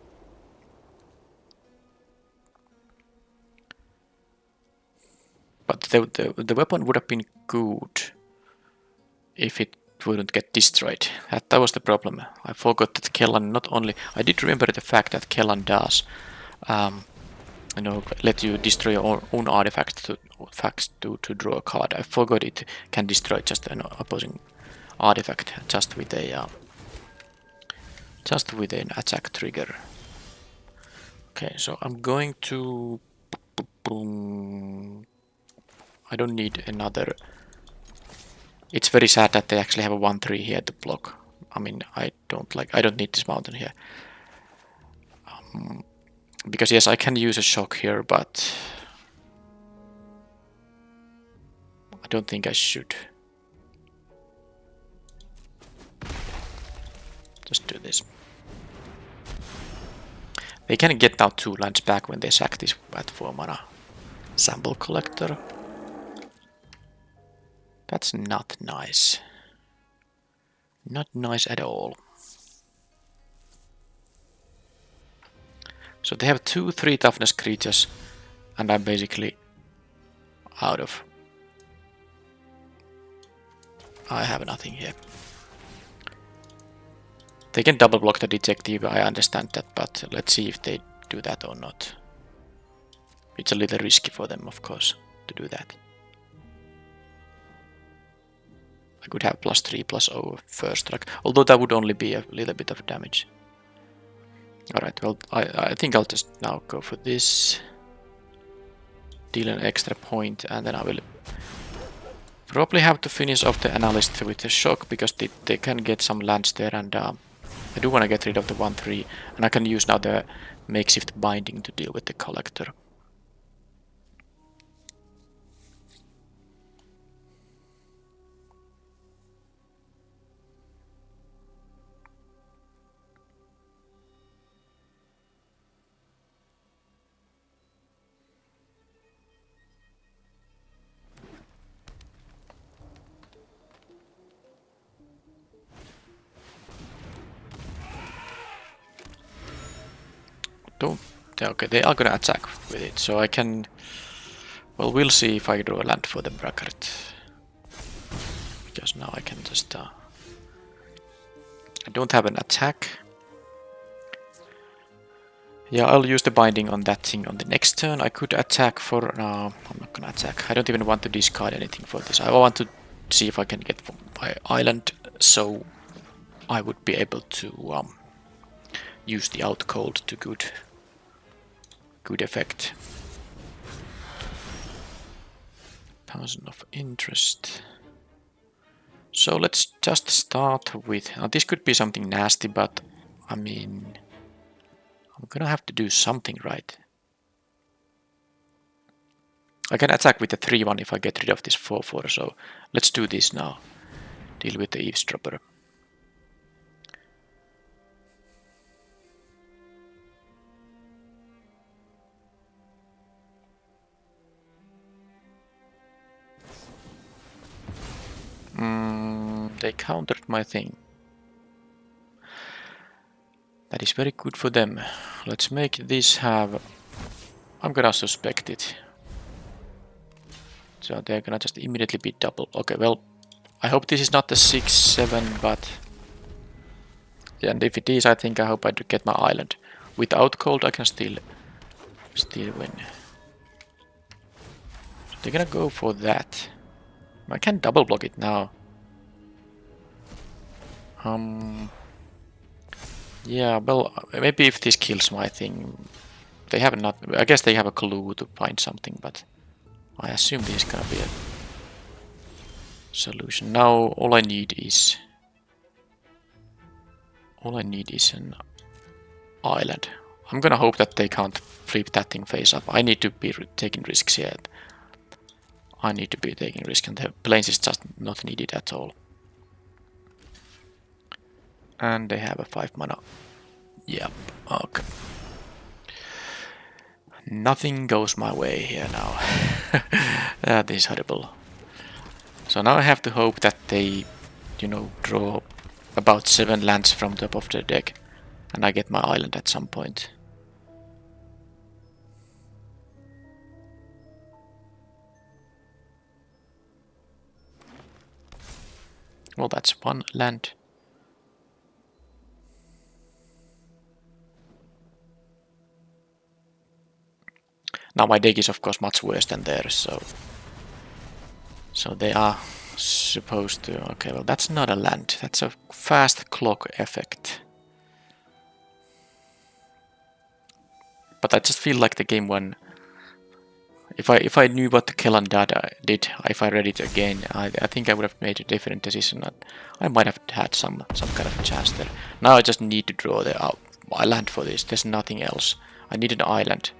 But the weapon would have been good if it wouldn't get destroyed. That was the problem. I forgot that Kellan not only... I did remember the fact that Kellan does let you destroy your own artifacts to draw a card. I forgot it can destroy just an opposing artifact just with an attack trigger. Okay, so I'm going to... I don't need another... It's very sad that they actually have a 1-3 here to block. I mean, I don't need this mountain here. Because yes, I can use a shock here, but I don't think I should. Just do this. They can get now 2 lands back when they sack this at 4 mana. Sample collector. That's not nice. Not nice at all. So they have 2 3 toughness creatures, and I'm basically out of... I have nothing here. They can double block the detective, I understand that, but let's see if they do that or not. It's a little risky for them, of course, to do that. I could have +3/+0 first strike, although that would only be a little bit of damage. Alright, well, I think I'll just now go for this. Deal an extra point, and then I will probably have to finish off the analyst with the shock, because they can get some lands there, and I do want to get rid of the 1-3, and I can use now the makeshift binding to deal with the collector. Okay, they are gonna attack with it, so I can... Well, we'll see if I draw a land for the bracket. Because now I can just... I don't have an attack. Yeah, I'll use the binding on that thing on the next turn. I could attack for... No, I'm not gonna attack. I don't even want to discard anything for this. I want to see if I can get from my island, so I would be able to use the out cold to good effect. Person of interest. So let's just start with... Now this could be something nasty, but I mean... I'm gonna have to do something right. I can attack with the 3-1 if I get rid of this 4-4, so let's do this now. Deal with the eavesdropper. They countered my thing. That is very good for them. Let's make this have... I'm gonna suspect it. So they're gonna just immediately be double. Okay, well, I hope this is not the 6-7, but... Yeah, and if it is, I think I hope I do get my island. Without cold, I can still win. So they're gonna go for that. I can double block it now. Yeah, well, maybe if this kills my thing, they have not. I guess they have a clue to find something, but I assume this is gonna be a solution. Now all I need is an island. I'm gonna hope that they can't flip that thing face up. I need to be taking risks here. I need to be taking risk, and the planes is just not needed at all. And they have a 5 mana. Yep, okay. Nothing goes my way here now. That is horrible. So now I have to hope that they, you know, draw about 7 lands from top of the deck, and I get my island at some point. Well, that's 1 land. Now my deck is of course much worse than theirs, so they are supposed to... Okay, well that's not a land, that's a fast clock effect. But I just feel like the game one... If I knew what the Kellan data did, if I read it again, I think I would have made a different decision. I might have had some kind of chance there. Now I just need to draw the land for this. There's nothing else. I need an island.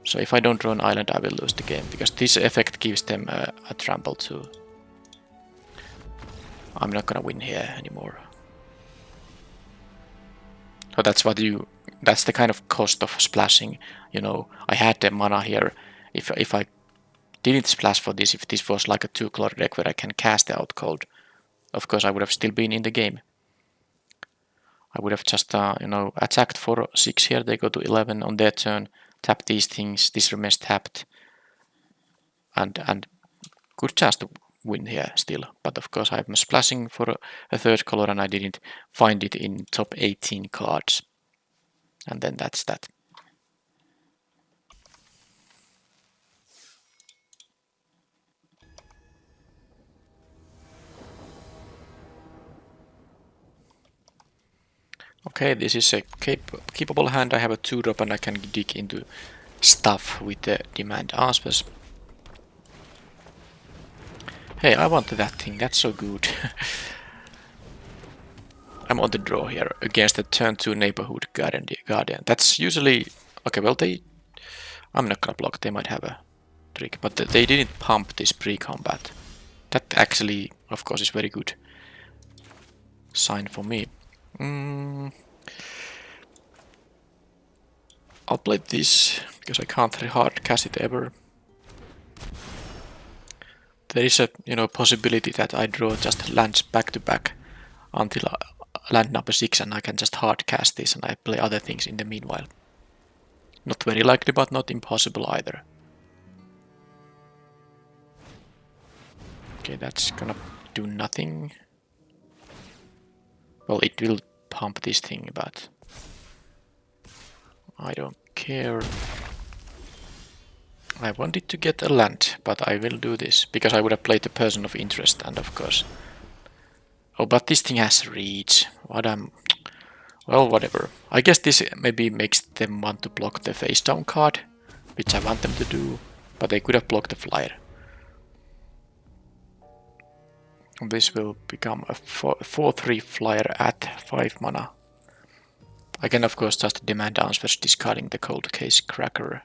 So if I don't draw an island, I will lose the game, because this effect gives them a trample too. I'm not gonna win here anymore. So that's the kind of cost of splashing. You know, I had the mana here. If I didn't splash for this, if this was like a 2-color deck where I can cast the out cold, of course I would have still been in the game. I would have just, you know, attacked for 6 here, they go to 11 on their turn, tap these things, this remains tapped, and good chance to win here still. But of course I'm splashing for a 3rd color and I didn't find it in top 18 cards. And then that's that. Okay, this is a capable hand. I have a 2-drop and I can dig into stuff with the demand answers. Hey, I want that thing, that's so good. I'm on the draw here against the turn 2 neighborhood guardian. That's usually... Okay, well I'm not gonna block, they might have a trick, but they didn't pump this pre-combat. That actually, of course, is very good sign for me. I'll play this, because I can't hard cast it ever. There is a, you know, possibility that I draw just lands back to back until land number 6 and I can just hard cast this and I play other things in the meanwhile. Not very likely, but not impossible either. Okay, that's gonna do nothing. Well, it will pump this thing, but I don't care. I wanted to get a land, but I will do this, because I would have played the person of interest, and of course... Oh, but this thing has reach. Well, whatever. I guess this maybe makes them want to block the face down card, which I want them to do, but they could have blocked the flyer. This will become a 4-3 flyer at 5 mana. I can of course just demand answers discarding the cold case cracker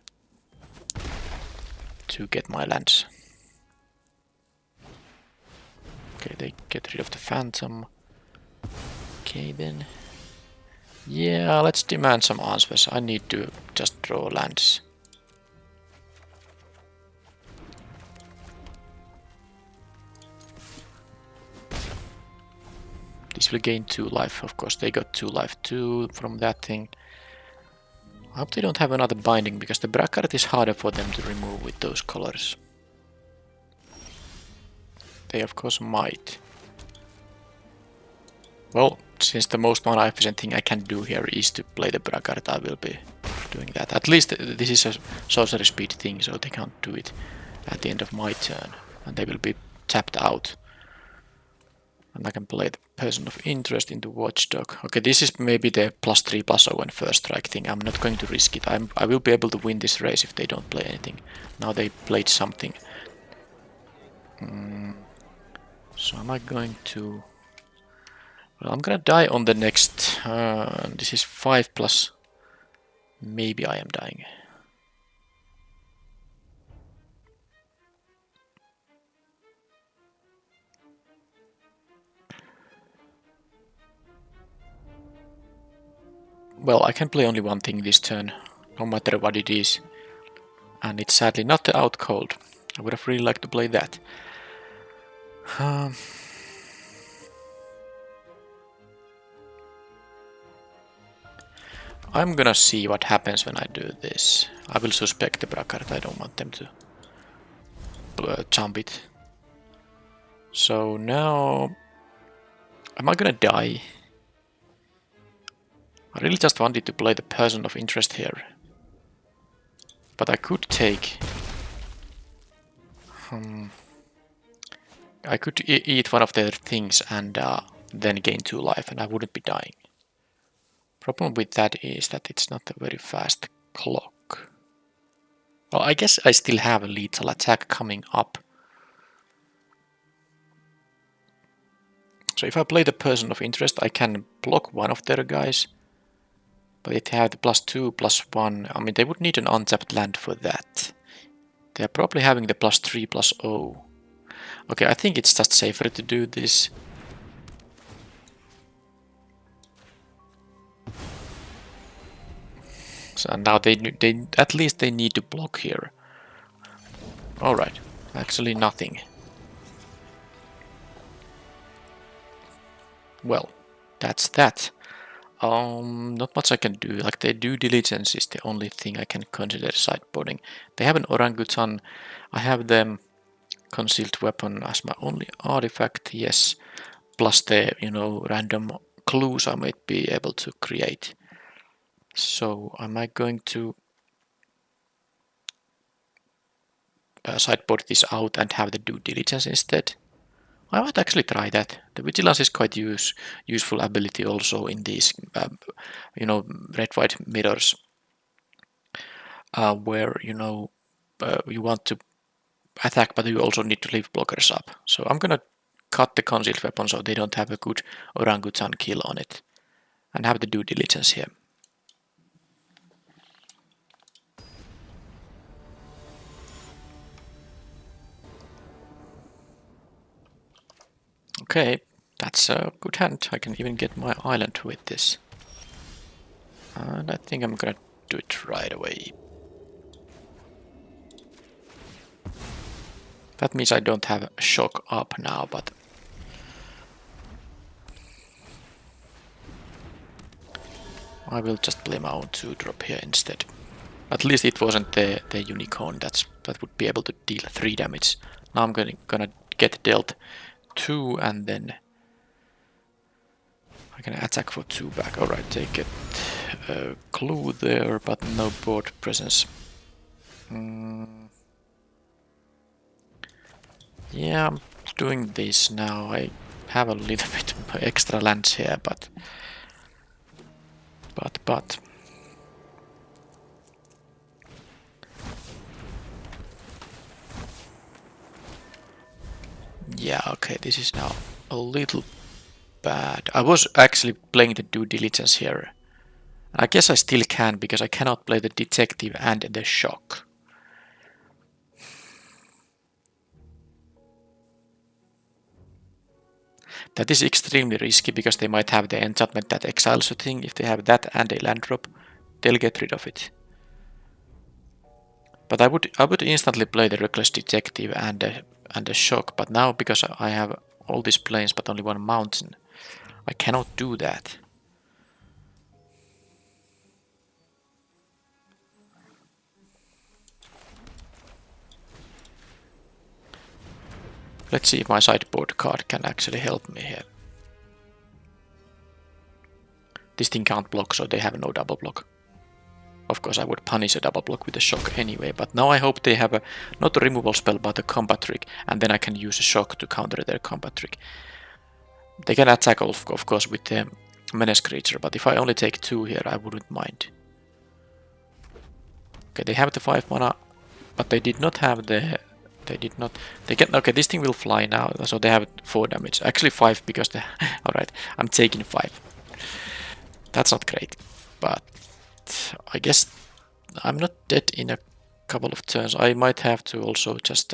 to get my lands. Okay, they get rid of the phantom. Okay then. Yeah, let's demand some answers. I need to just draw lands. This will gain 2 life, of course. They got 2 life too from that thing. I hope they don't have another binding, because the bracket is harder for them to remove with those colors. They of course might. Well, since the most mana efficient thing I can do here is to play the bracket, I will be doing that. At least this is a sorcery speed thing, so they can't do it at the end of my turn. And they will be tapped out. And I can play the person of interest into watchdog. Okay, this is maybe the +3/+0 and first strike thing. I'm not going to risk it. I will be able to win this race if they don't play anything. Now they played something. So am I going to... Well, I'm gonna die on the next... this is 5+. Maybe I am dying. Well, I can play only one thing this turn, no matter what it is. And it's sadly not the out cold. I would have really liked to play that. Um, I'm gonna see what happens when I do this. I will suspect the bracket. I don't want them to jump it. So now, am I gonna die? I really just wanted to play the person of interest here. But I could take... I could eat one of their things and then gain 2 life and I wouldn't be dying. Problem with that is that it's not a very fast clock. Well, I guess I still have a lethal attack coming up. So if I play the person of interest, I can block one of their guys. But if they have the +2, +1, I mean, they would need an untapped land for that. They are probably having the +3, +0. Okay, I think it's just safer to do this. So now they at least they need to block here. Alright, actually nothing. Well, that's that. Not much I can do. Like, their due diligence is the only thing I can consider sideboarding. They have an orangutan. I have them concealed weapon as my only artifact, yes. Plus the, random clues I might be able to create. So am I going to sideboard this out and have the due diligence instead? I might actually try that. The vigilance is quite useful ability also in these, red-white mirrors, where you want to attack, but you also need to leave blockers up. So I'm gonna cut the concealed weapon so they don't have a good orangutan kill on it, and have the due diligence here. Okay, that's a good hand. I can even get my island with this. And I think I'm gonna do it right away. That means I don't have a shock up now, but I will just play my own 2-drop here instead. At least it wasn't the unicorn that would be able to deal 3 damage. Now I'm gonna get dealt 2 and then I can attack for 2 back. Alright, they get a clue there, but no board presence. Yeah, I'm doing this now. I have a little bit extra lands here, but yeah, okay, this is now a little bad. I was actually playing the due diligence here. I guess I still can because I cannot play the detective and the shock. That is extremely risky because they might have the enchantment that exiles a thing. If they have that and a land drop, they'll get rid of it. But I would instantly play the reckless detective and the shock. But now because I have all these plains but only one mountain, I cannot do that. Let's see if my sideboard card can actually help me here. This thing can't block, so they have no double block. Of course, I would punish a double block with a shock anyway, but now I hope they have not a removal spell, but a combat trick, and then I can use a shock to counter their combat trick. They can attack, of course, with the menace creature, but if I only take 2 here, I wouldn't mind. Okay, they have the 5 mana, but they did not have the... Okay, this thing will fly now, so they have 4 damage. Actually 5 because they... Alright, I'm taking 5. That's not great, but I guess I'm not dead in a couple of turns. I might have to also just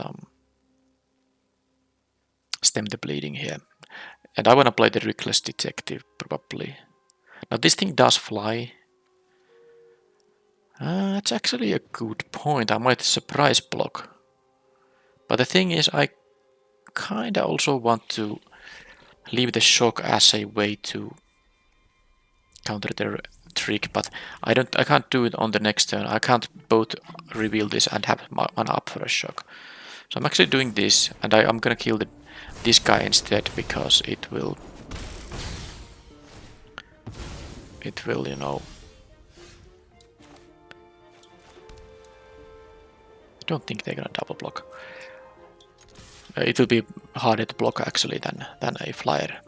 stem the bleeding here. And I want to play the reckless detective, probably. Now this thing does fly. That's actually a good point. I might surprise block. But the thing is, kinda also want to leave the shock as a way to counter their trick, but I can't do it on the next turn. I can't both reveal this and have mana up for a shock. So I'm actually doing this, and I'm gonna kill this guy instead because it will, you know. I don't think they're gonna double block. It will be harder to block actually than a flyer.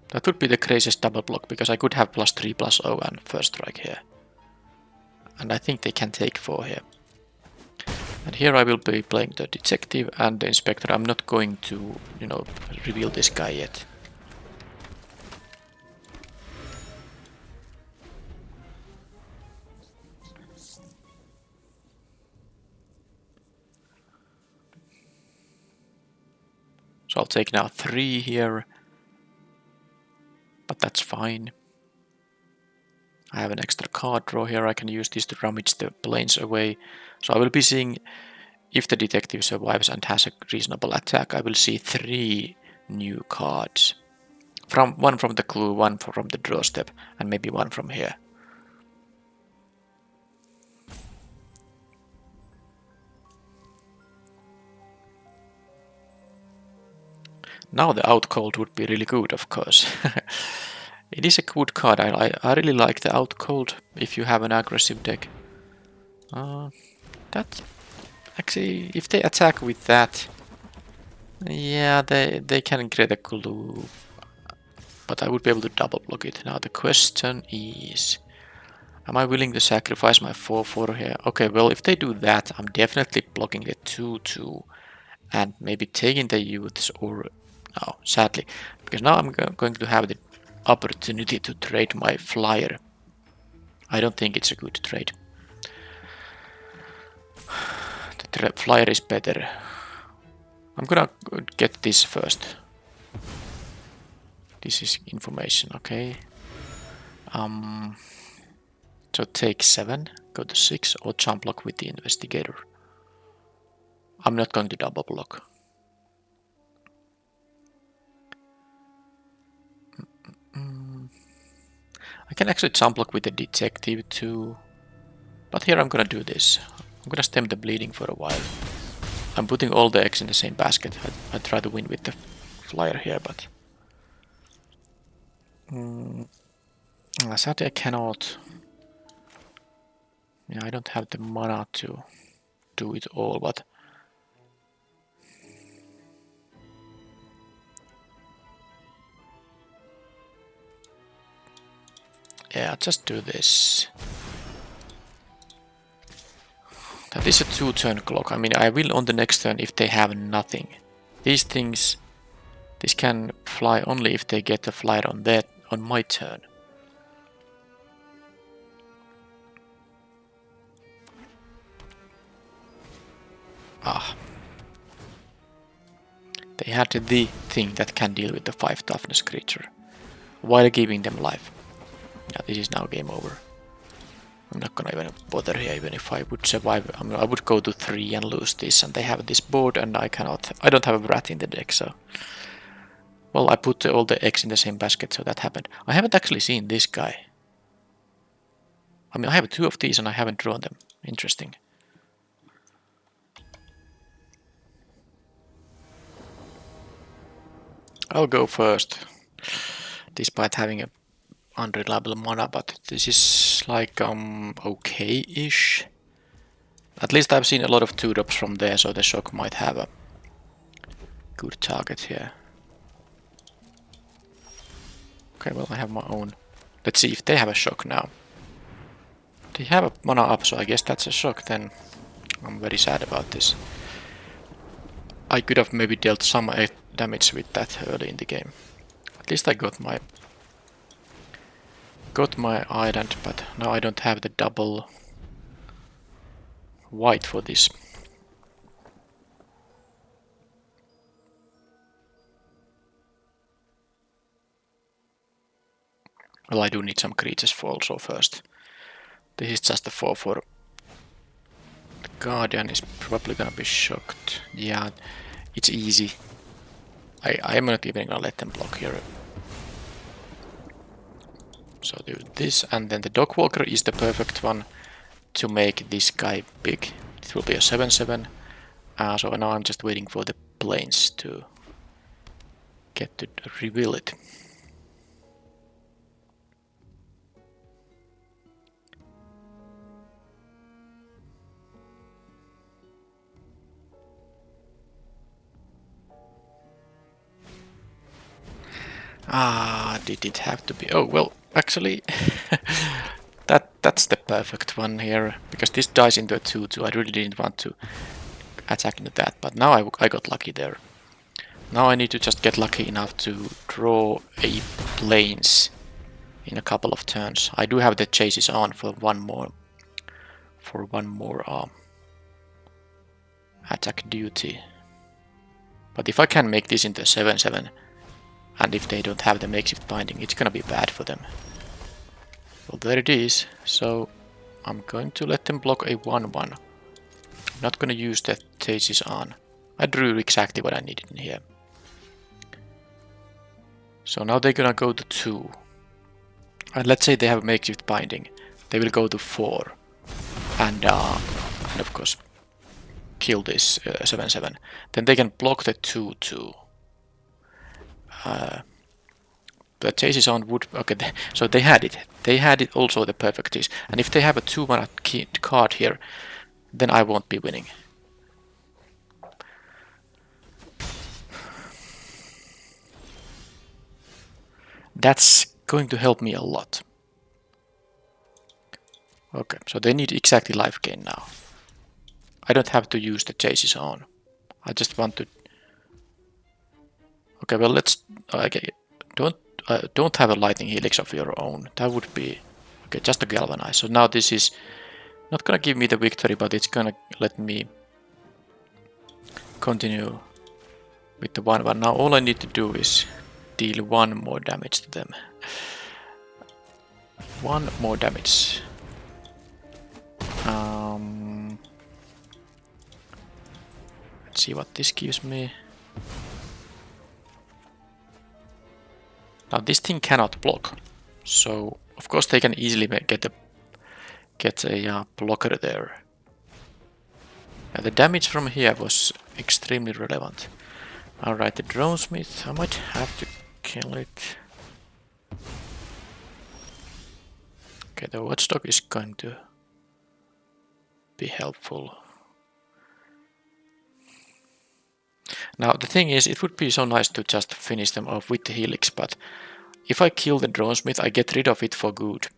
That would be the craziest double block because I could have +3/+0 and first strike here. And I think they can take 4 here. And here I will be playing the detective and the inspector. I'm not going to, you know, reveal this guy yet. So I'll take now 3 here. But that's fine. I have an extra card draw here. I can use this to rummage the planes away. So I will be seeing if the detective survives and has a reasonable attack. I will see 3 new cards. One from the clue, one from the draw step, and maybe one from here. Now the out cold would be really good, of course. It is a good card. I really like the out cold if you have an aggressive deck. That actually, if they attack with that, yeah, they can create a clue, but I would be able to double block it. Now the question is, am I willing to sacrifice my 4/4 here? Okay, well if they do that, I'm definitely blocking the 2/2 and maybe taking the youths or no, sadly, because now I'm going to have the opportunity to trade my flyer. I don't think it's a good trade. The flyer is better. I'm gonna get this first. This is information, okay. So take 7, go to 6, or jump block with the investigator. I'm not going to double block. I can actually jump block with the detective too. But here I'm gonna do this. I'm gonna stem the bleeding for a while. I'm putting all the eggs in the same basket. I try to win with the flyer here, but... sadly I cannot... Yeah, I don't have the mana to do it all, but... Yeah, just do this. That is a 2-turn clock. I mean, I will on the next turn if they have nothing. These things... This can fly only if they get a flyer on my turn. Ah. They had the thing that can deal with the 5 toughness creature, while giving them life. Yeah, this is now game over. I'm not gonna even bother here, even if I would survive. I mean, I would go to 3 and lose this, and they have this board, and I don't have a rat in the deck, so... Well, I put all the eggs in the same basket, so that happened. I haven't actually seen this guy. I mean, I have 2 of these, and I haven't drawn them. Interesting. I'll go first, despite having a unreliable mana, but this is like okay-ish. At least I've seen a lot of 2-drops from there, so the shock might have a good target here. Okay, well I have my own. Let's see if they have a shock now. They have a mana up, so I guess that's a shock then. I'm very sad about this. I could have maybe dealt some damage with that early in the game. At least I got my island, but now I don't have the double white for this. Well, I do need some creatures for also first. This is just a 4/4 Guardian is probably gonna be shocked. Yeah, it's easy. I'm not even gonna let them block here. So do this, and then the Dogwalker is the perfect one to make this guy big. It will be a 7/7. So now I'm just waiting for the planes to get to reveal it. Did it have to be? Oh, well, actually, that's the perfect one here, because this dies into a 2/2. I really didn't want to attack into that, but now I got lucky there. Now I need to just get lucky enough to draw a planes in a couple of turns. I do have the chases on for one more attack duty. But if I can make this into a 7/7, and if they don't have the makeshift binding, it's gonna be bad for them. Well, there it is. So I'm going to let them block a 1/1. I'm not gonna use the chases on. I drew exactly what I needed in here. So now they're gonna go to 2. And let's say they have a makeshift binding. They will go to 4. And of course kill this 7/7. Then they can block the 2/2. The chases on would... Okay, so they had it. They had it also, the perfect chase. And if they have a 2-mana card here, then I won't be winning. That's going to help me a lot. Okay, so they need exactly life gain now. I don't have to use the chases on. I just want to... Okay, well, let's... Okay, don't have a lightning helix of your own. That would be... Okay, just a galvanize. So now this is not gonna give me the victory, but it's gonna let me continue with the 1/1. Now all I need to do is deal 1 more damage to them. 1 more damage. Let's see what this gives me. Now this thing cannot block, so of course they can easily get a blocker there. And the damage from here was extremely relevant. Alright, the Dronesmith, I might have to kill it. Okay, the Watchdog is going to be helpful. Now the thing is, it would be so nice to just finish them off with the Helix, but if I kill the Dronesmith, I get rid of it for good.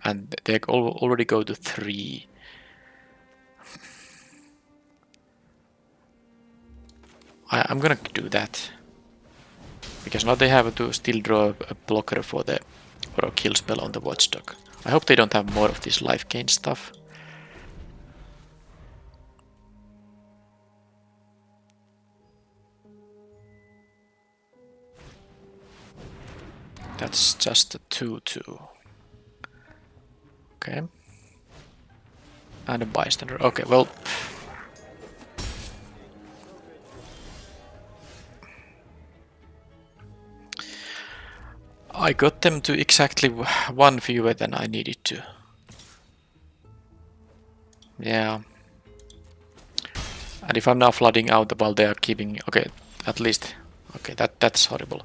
And they already go to 3. I'm gonna do that. Because now they have to still draw a blocker for the or a kill spell on the Watchdog. I hope they don't have more of this life gain stuff. That's just a 2/2. Okay. And a bystander. Okay, well. I got them to exactly 1 fewer than I needed to. Yeah. And if I'm now flooding out while they are keeping... Okay, at least... Okay, that's horrible.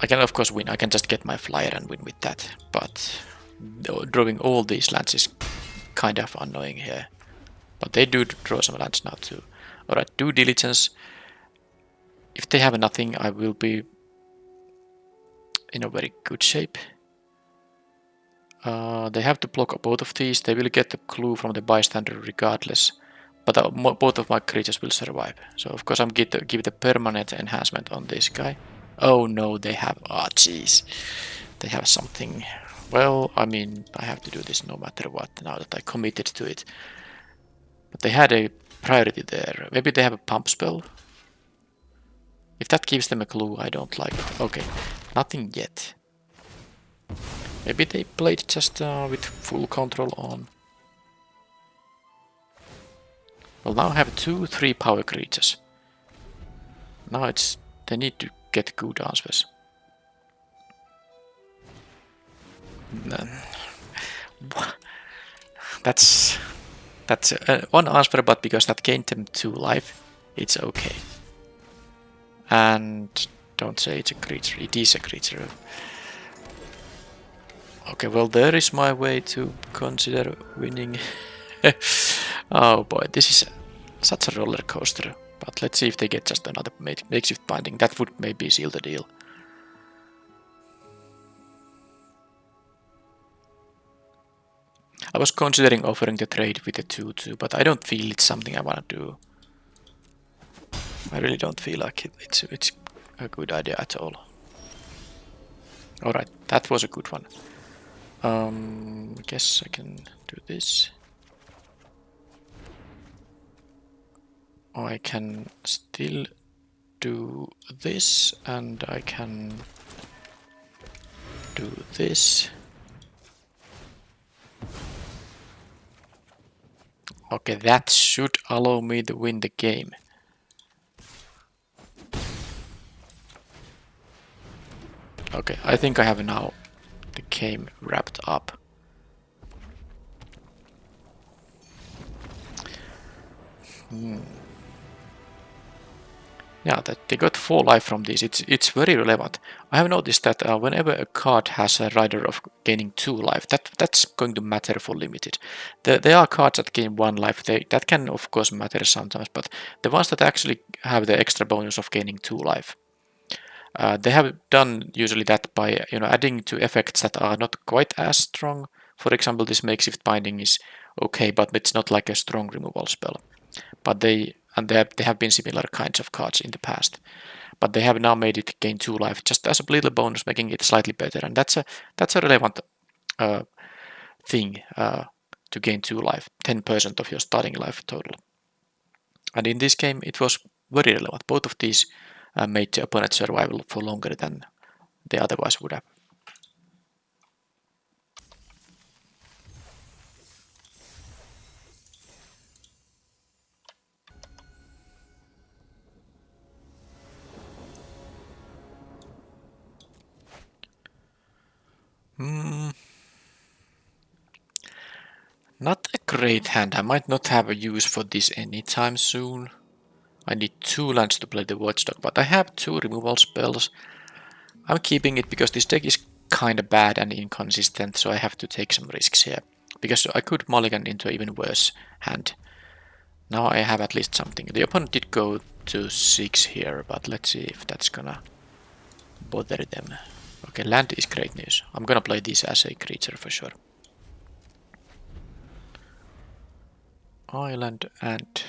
I can of course win. I can just get my flyer and win with that. But drawing all these lands is kind of annoying here. But they do draw some lands now too. Alright, do diligence. If they have nothing, I will be in a very good shape. They have to block both of these. They will get the clue from the bystander regardless. But both of my creatures will survive. So of course I'm going to give the permanent enhancement on this guy. Oh no, they have... Oh jeez. They have something... Well, I mean, I have to do this no matter what now that I committed to it. But they had a priority there. Maybe they have a pump spell? If that gives them a clue, I don't like it. Okay, nothing yet. Maybe they played just with full control on. Well, now I have 2-3 power creatures. Now they need to get good answers. That's one answer, but because that gained them 2 life, it's okay. And don't say it's a creature, it is a creature. Okay, well, there is my way to consider winning. Oh boy, this is such a roller coaster. But let's see if they get just another makeshift binding. That would maybe seal the deal. I was considering offering the trade with the 2-2, but I don't feel it's something I want to do. I really don't feel like it's a good idea at all. Alright, that was a good one. Guess I can do this. I can still do this, and I can do this. Okay, that should allow me to win the game. Okay, I think I have now the game wrapped up. Yeah, that they got 4 life from this. It's very relevant. I have noticed that whenever a card has a rider of gaining 2 life, that's going to matter for limited. There are cards that gain 1 life. That can of course matter sometimes, but the ones that actually have the extra bonus of gaining 2 life, they have done usually that by adding to effects that are not quite as strong. For example, this makeshift binding is okay, but it's not like a strong removal spell. But they have been similar kinds of cards in the past. But they have now made it gain 2 life just as a little bonus, making it slightly better. And that's a relevant thing to gain 2 life, 10% of your starting life total. And in this game, it was very relevant. Both of these made the opponent survival for longer than they otherwise would have. Not a great hand. I might not have a use for this anytime soon. I need 2 lands to play the Watchdog, but I have 2 removal spells. I'm keeping it because this deck is kinda bad and inconsistent, so I have to take some risks here. Because I could mulligan into an even worse hand. Now I have at least something. The opponent did go to 6 here, but let's see if that's gonna bother them. Okay, land is great news. I'm gonna play this as a creature for sure. Island and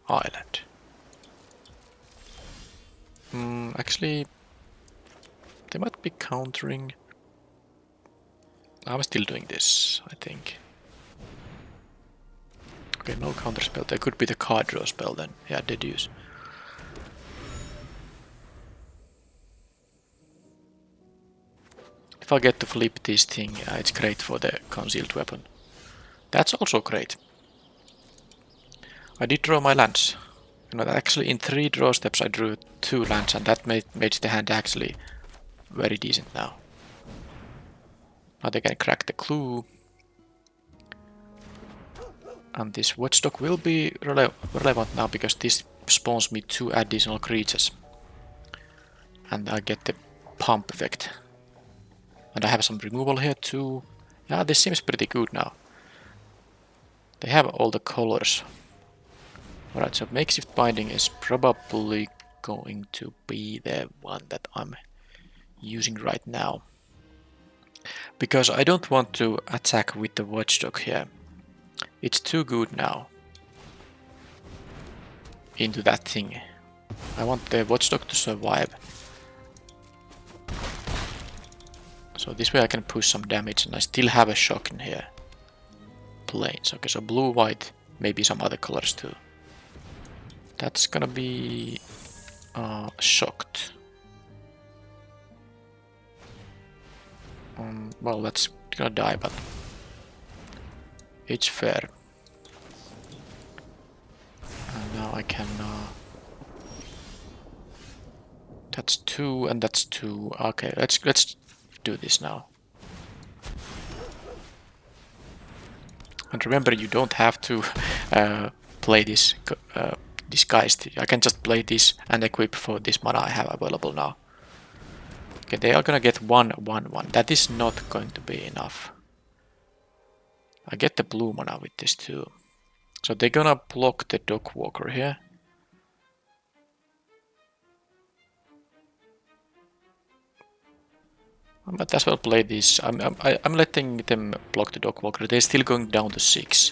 island. Actually, they might be countering. I'm still doing this, I think. Okay, no counter spell. There could be the card draw spell then. Yeah, deduce. If I get to flip this thing, it's great for the concealed weapon. That's also great. I did draw my lands. Actually in 3 draw steps I drew 2 lands, and that made the hand actually very decent now. Now they can crack the clue. And this Watchdog will be relevant now because this spawns me 2 additional creatures. And I get the pump effect. And I have some removal here too. Yeah, this seems pretty good now. They have all the colors. Alright, so makeshift binding is probably going to be the one that I'm using right now. Because I don't want to attack with the Watchdog here. It's too good now. Into that thing. I want the Watchdog to survive. So this way I can push some damage and I still have a shock in here. Plains. Okay, so blue, white, maybe some other colors too. That's gonna be shocked. Well, that's gonna die, but it's fair. can... that's 2 and that's 2. Okay, let's do this now. And remember, you don't have to play this disguised. I can just play this and equip for this mana I have available now. Okay, they are gonna get 1/1/1. That is not going to be enough. I get the blue mana with this too. So they're gonna block the Dog Walker here. I might as well play this. I'm letting them block the Dog Walker. They're still going down to 6.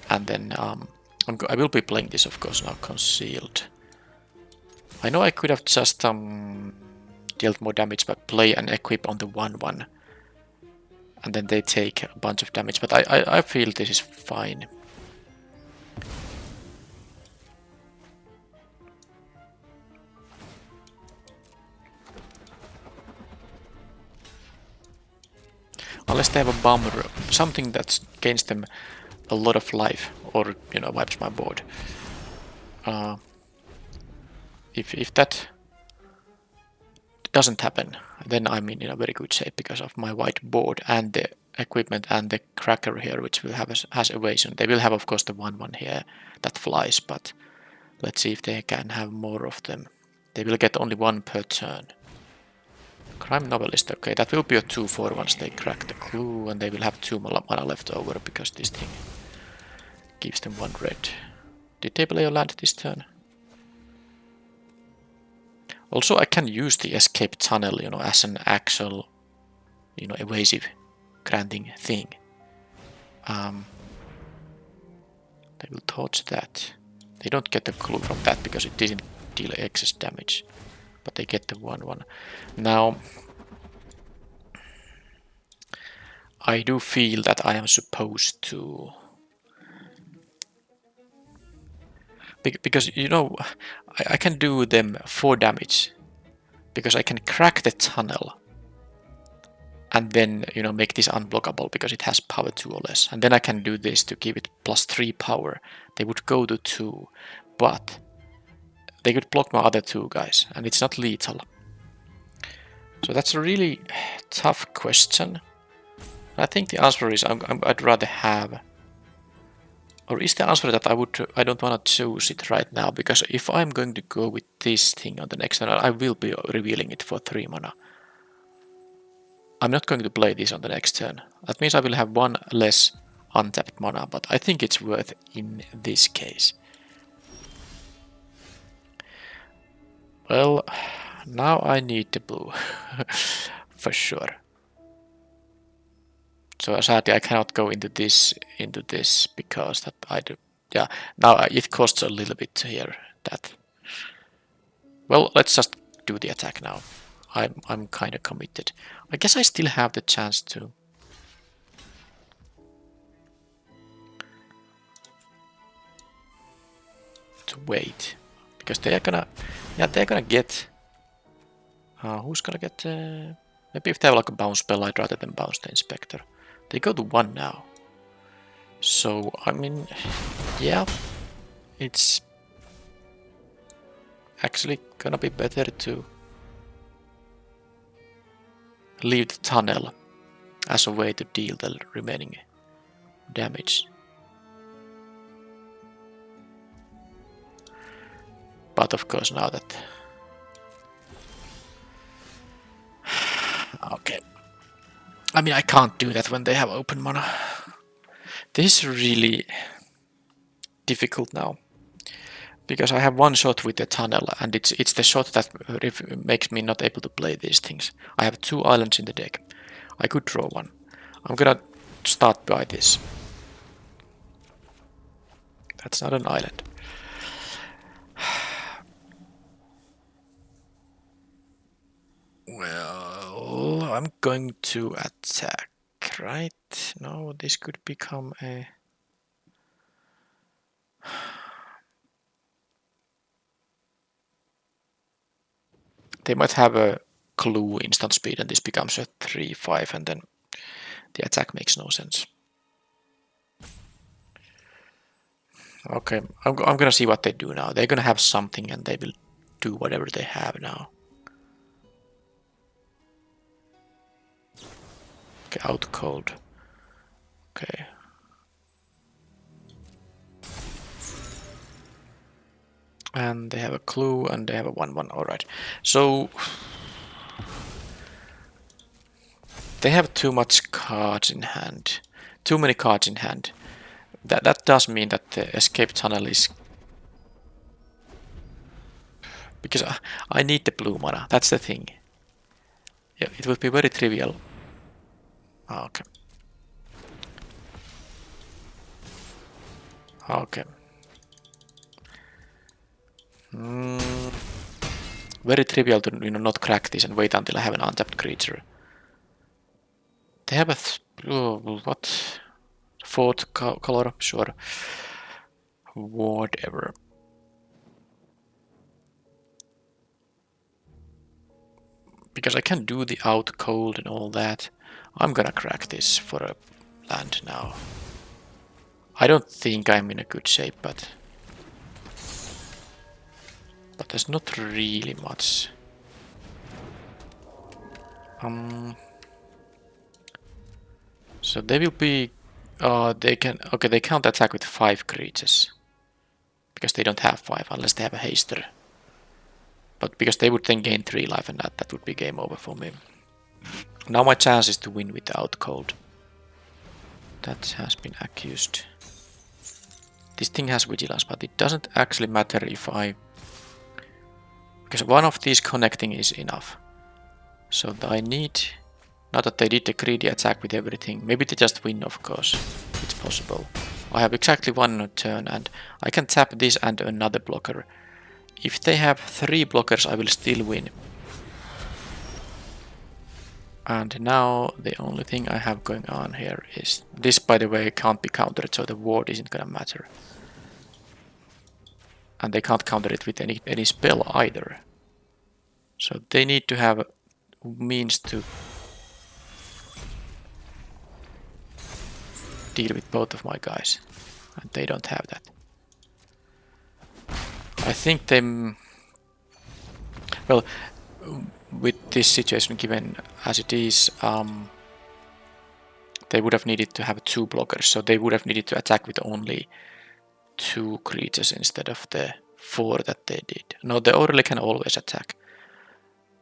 And then I will be playing this, of course, now concealed. I know I could have just dealt more damage by play and equip on the 1/1. And then they take a bunch of damage, but I feel this is fine. Unless they have a bomber, something that gains them a lot of life, or, you know, wipes my board. If that doesn't happen, then I'm in a very good shape because of my white board and the equipment and the cracker here, which will have has evasion. They will have, of course, the 1/1 here that flies, but let's see if they can have more of them. They will get only 1 per turn. Crime Novelist, okay, that will be a 2/4 once they crack the clue, and they will have 2 mana left over because this thing gives them 1 red. Did they play a land this turn? Also, I can use the escape tunnel, you know, as an actual, you know, evasive granting thing. They will torch that. They don't get the clue from that because it didn't deal excess damage. But they get the 1/1. Now, I do feel that I am supposed to... Because, you know, I can do them 4 damage. Because I can crack the tunnel. And then, you know, make this unblockable because it has power 2 or less. And then I can do this to give it +3 power. They would go to 2. But they could block my other 2 guys. And it's not lethal. So that's a really tough question. I think the answer is I'd rather have... Or is the answer that I don't want to choose it right now? Because if I'm going to go with this thing on the next turn, I will be revealing it for 3 mana. I'm not going to play this on the next turn. That means I will have 1 less untapped mana, but I think it's worth in this case. Well, now I need the blue. For sure. So sadly I cannot go into this because that I do. Yeah, now it costs a little bit here. That. Well, let's just do the attack now. I'm kind of committed. I guess I still have the chance to. Wait, because they are gonna. Yeah, they're gonna get. Who's gonna get? Maybe if they have like a bounce spell, I'd rather than bounce the Inspector. They go to 1 now. So, I mean, yeah, it's actually gonna be better to leave the tunnel as a way to deal the remaining damage. But of course now that... Okay. I mean, I can't do that when they have open mana. This is really difficult now. Because I have 1 shot with the tunnel, and it's the shot that makes me not able to play these things. I have 2 islands in the deck. I could draw 1. I'm gonna start by this. That's not an island. Well, I'm going to attack, right? No, this could become a... They might have a clue instant speed and this becomes a 3/5 and then the attack makes no sense. Okay, I'm gonna see what they do now. They're gonna have something and they will do whatever they have now. Okay, out cold. Okay. And they have a clue and they have a 1/1. Alright. So they have too much cards in hand. Too many cards in hand. That does mean that the escape tunnel is... Because I need the blue mana. That's the thing. Yeah, it would be very trivial. Okay. Okay. Very trivial to not crack this and wait until I have an untapped creature. They have a what? Fourth color, sure. Whatever. Because I can do the out cold and all that. I'm gonna crack this for a land now. I don't think I'm in a good shape, but there's not really much. So they will be... they can... Okay, they can't attack with 5 creatures. Because they don't have 5, unless they have a haster. But because they would then gain 3 life, and that would be game over for me. Now my chance is to win without cold. That has been accused. This thing has vigilance, but it doesn't actually matter if I... Because one of these connecting is enough. So I need... Not that they did a greedy attack with everything. Maybe they just win, of course. It's possible. I have exactly 1 turn and I can tap this and another blocker. If they have 3 blockers, I will still win. And now the only thing I have going on here is... This, by the way, can't be countered, so the ward isn't gonna matter. And they can't counter it with any spell either. So they need to have means to deal with both of my guys. And they don't have that. I think they... Well, with this situation given as it is, they would have needed to have 2 blockers. So they would have needed to attack with only 2 creatures instead of the 4 that they did. No, the orderly can always attack.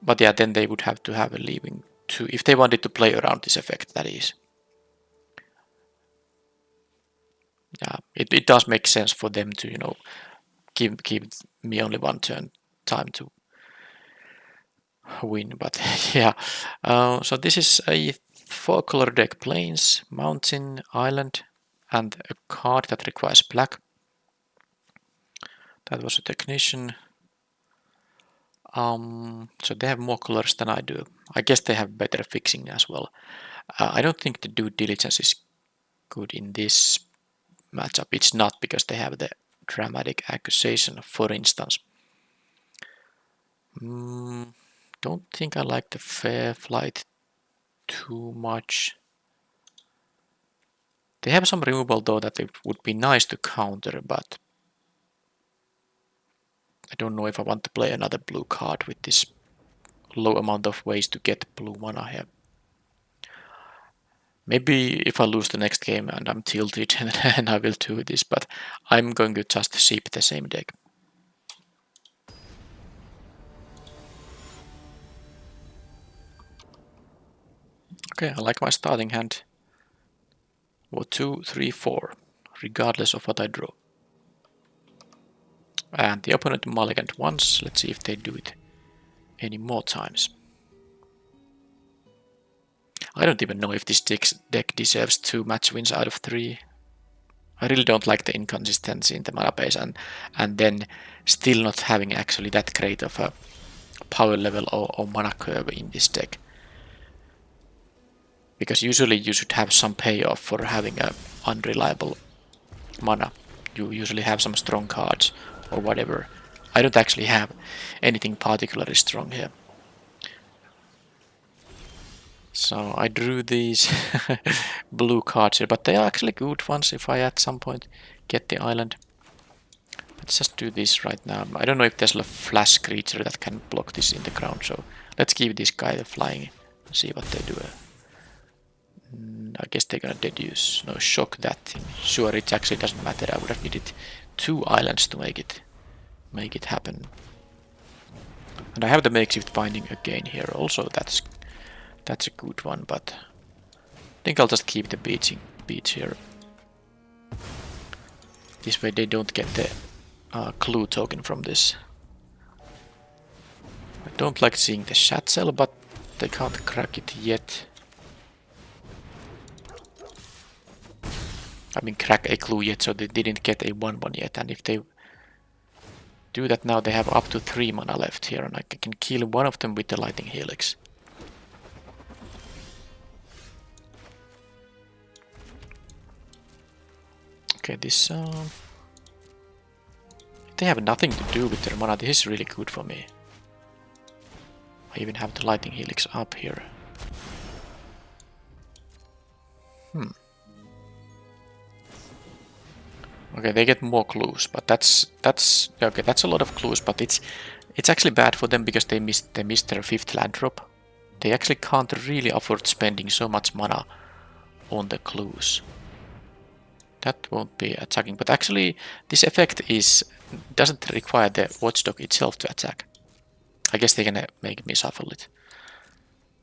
But yeah, then they would have to have a leaving 2, if they wanted to play around this effect, that is. Yeah, it does make sense for them to, give me only 1 turn time to win, but yeah. So this is a 4 color deck: Plains, Mountain, Island, and a card that requires black. That was a Technician. So they have more colors than I do. I guess they have better fixing as well. I don't think the Due Diligence is good in this matchup. It's not, because they have the Dramatic Accusation, for instance. Don't think I like the Fair Flight too much. They have some removal though that it would be nice to counter, but I don't know if I want to play another blue card with this low amount of ways to get blue mana here. Maybe if I lose the next game and I'm tilted, then I will do this, but I'm going to just ship the same deck. Okay, I like my starting hand. 2, 3, 4, regardless of what I draw. And the opponent mulliganed once. Let's see if they do it any more times. I don't even know if this deck deserves 2 match wins out of 3. I really don't like the inconsistency in the mana base, and then still not having actually that great of a power level or mana curve in this deck. Because usually you should have some payoff for having a unreliable mana. You usually have some strong cards or whatever. I don't actually have anything particularly strong here. So I drew these blue cards here, but they are actually good ones if I at some point get the island. Let's just do this right now. I don't know if there's a flash creature that can block this in the ground, so let's give this guy the flying and see what they do. I guess they're gonna deduce. No, shock that thing. Sure, it actually doesn't matter. I would have needed 2 islands to make it happen. And I have the makeshift binding again here. Also, that's a good one, but I think I'll just keep the beach here. This way they don't get the clue token from this. I don't like seeing the Shatzel, but they can't crack it yet. I mean, crack a clue yet, so they didn't get a 1/1 yet. And if they do that now, they have up to 3 mana left here, and I can kill one of them with the Lightning Helix. Okay, this... they have nothing to do with their mana. This is really good for me. I even have the Lightning Helix up here. Okay, they get more clues, but that's okay. That's a lot of clues, but it's actually bad for them because they missed their 5th land drop. They actually can't really afford spending so much mana on the clues. That won't be attacking, but actually this effect doesn't require the watchdog itself to attack. I guess they're gonna make me shuffle it.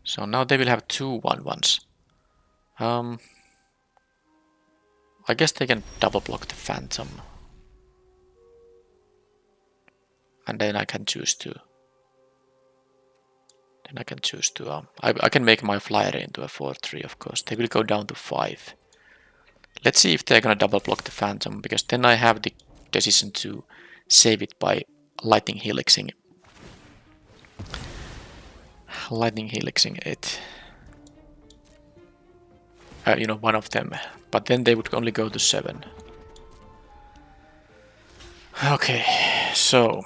So now they will have 2 1/1s. I guess they can double block the Phantom. And then I can choose to... I can make my flyer into a 4/3, of course. They will go down to 5. Let's see if they're gonna double block the Phantom, because then I have the decision to save it by Lightning Helixing. Lightning Helixing it. You know, one of them. But then they would only go to 7. Okay, so...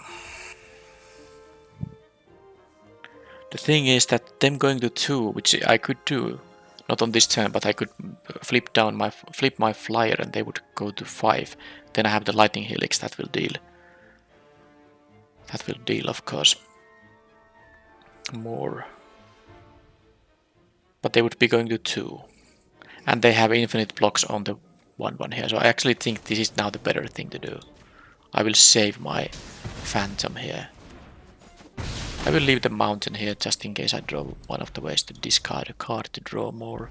the thing is that them going to 2, which I could do, not on this turn, but I could flip my flyer and they would go to 5. Then I have the Lightning Helix that will deal. That will deal, of course, more. But they would be going to 2. And they have infinite blocks on the 1/1 here, so I actually think this is now the better thing to do. I will save my Phantom here. I will leave the mountain here just in case I draw one of the ways to discard a card to draw more.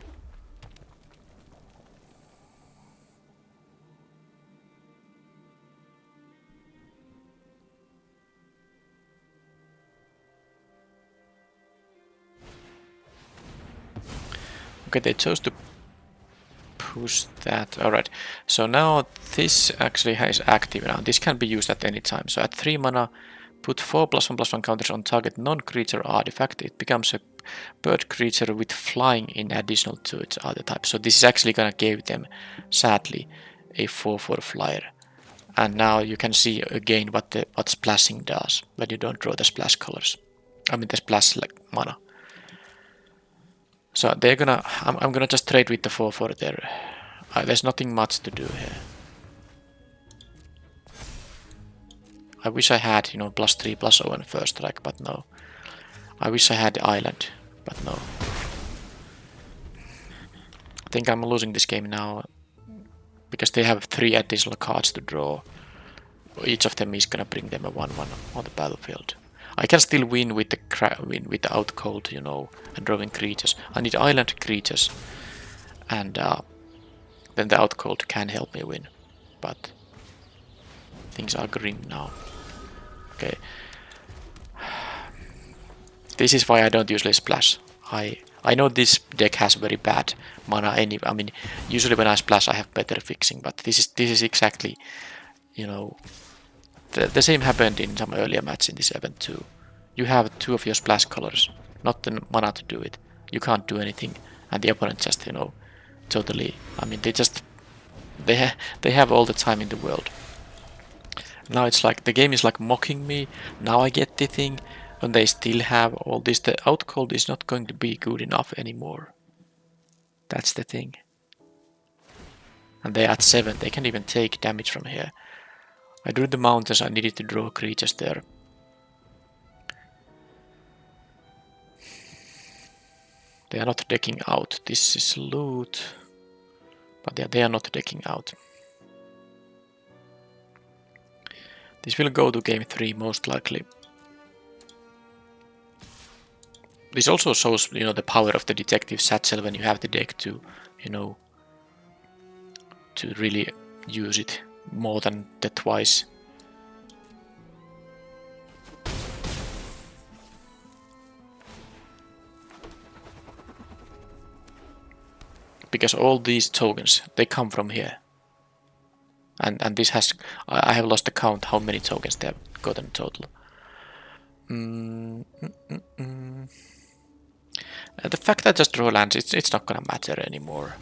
Okay, they chose to push that. Alright, so now this actually is active now. This can be used at any time. So at 3 mana, put 4 +1/+1 counters on target non-creature artifact. It becomes a bird creature with flying in additional to its other type. So this is actually gonna give them, sadly, a 4/4 flyer. And now you can see again what splashing does when you don't draw the splash colors. I mean the splash like mana. So they're gonna... I'm gonna just trade with the 4/4 there. There's nothing much to do here. I wish I had, you know, +3/+0 and first strike, but no. I wish I had the island, but no. I think I'm losing this game now because they have 3 additional cards to draw. Each of them is gonna bring them a 1/1 on the battlefield. I can still win with the outcold, you know, and drawing creatures. I need island creatures, and then the outcold can help me win. But things are grim now. Okay. This is why I don't usually splash. I know this deck has very bad mana. I mean, usually when I splash, I have better fixing, but this is exactly, you know, the same happened in some earlier match in this event too. You have 2 of your splash colors, not the mana to do it. You can't do anything, and the opponent just, you know, totally. I mean, they have all the time in the world. Now it's like the game is like mocking me. Now I get the thing, and they still have all this. The outcold is not going to be good enough anymore. That's the thing. And they're at 7. They can even take damage from here. I drew the mountains, I needed to draw creatures there. They are not decking out. This is loot. But yeah, they are not decking out. This will go to game 3 most likely. This also shows, the power of the detective satchel when you have the deck to, to really use it more than the twice. Because all these tokens, they come from here. And this has, I have lost the count how many tokens they have gotten total. The fact that I just draw lands, it's not gonna matter anymore.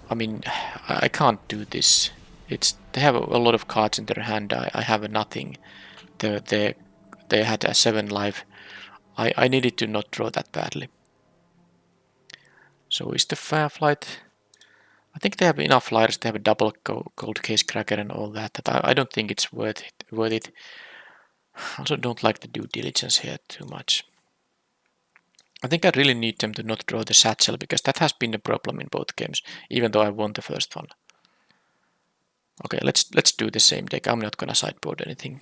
I mean, I can't do this. They have a lot of cards in their hand. I have nothing. They had a 7 life. I needed to not draw that badly. So is the Fireflight? I think they have enough flyers. They have a double gold case cracker and all that. I don't think it's worth it. I also don't like the due diligence here too much. I think I really need them to not draw the satchel because that has been a problem in both games, even though I won the first one. Okay, let's do the same deck. I'm not gonna sideboard anything.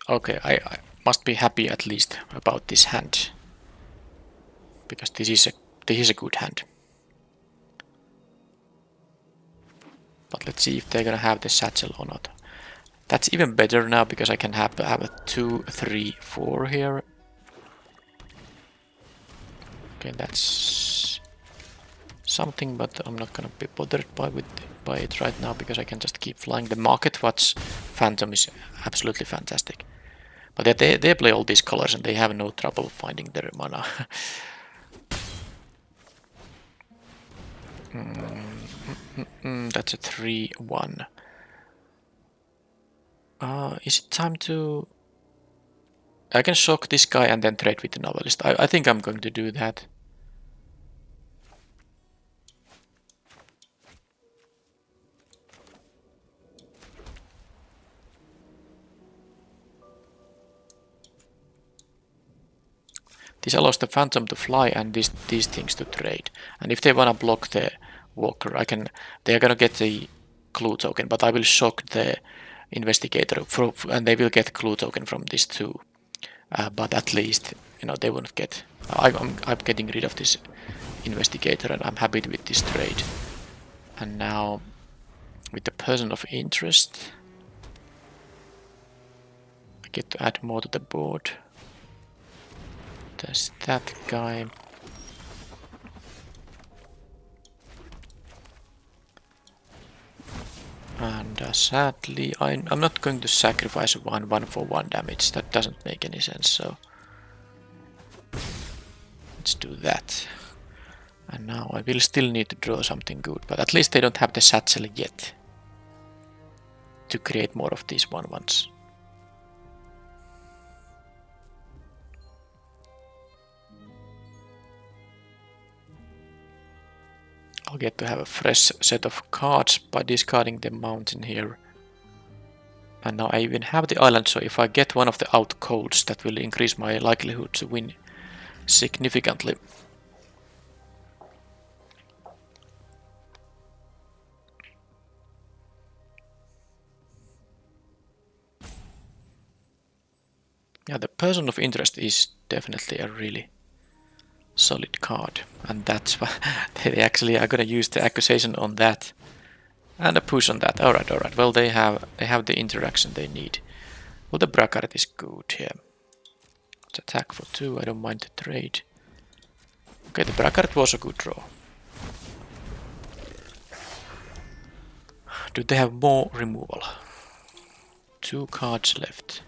Okay, I must be happy at least about this hand. Because this is a good hand. But let's see if they're gonna have the satchel or not. That's even better now because I can have a 2, 3, 4 here. Okay, that's something, but I'm not gonna be bothered by it right now because I can just keep flying. The Market Watch Phantom is absolutely fantastic. But they play all these colors and they have no trouble finding their mana. That's a 3-1. Is it time to... I can shock this guy and then trade with the Novelist. I think I'm going to do that. This allows the Phantom to fly and these things to trade. And if they wanna block the Walker, they are gonna get the clue token, but I will shock the Investigator, and they will get clue token from this too. But at least, they won't get... I'm getting rid of this Investigator and I'm happy with this trade. And now, with the Person of Interest, I get to add more to the board. There's that guy. And sadly, I'm not going to sacrifice 1 for 1 damage. That doesn't make any sense, so... Let's do that. And now I will still need to draw something good, but at least they don't have the satchel yet. To create more of these 1/1s. I'll get to have a fresh set of cards by discarding the mountain here. And now I even have the island, so if I get one of the out codes, that will increase my likelihood to win significantly. Yeah, the Person of Interest is definitely a really solid card, and that's why they actually are gonna use the accusation on that and a push on that. All right. Well, they have the interaction they need. Well, the Brackart is good here. Let's attack for 2. I don't mind the trade. Okay, the Brackart was a good draw. Do they have more removal? 2 cards left.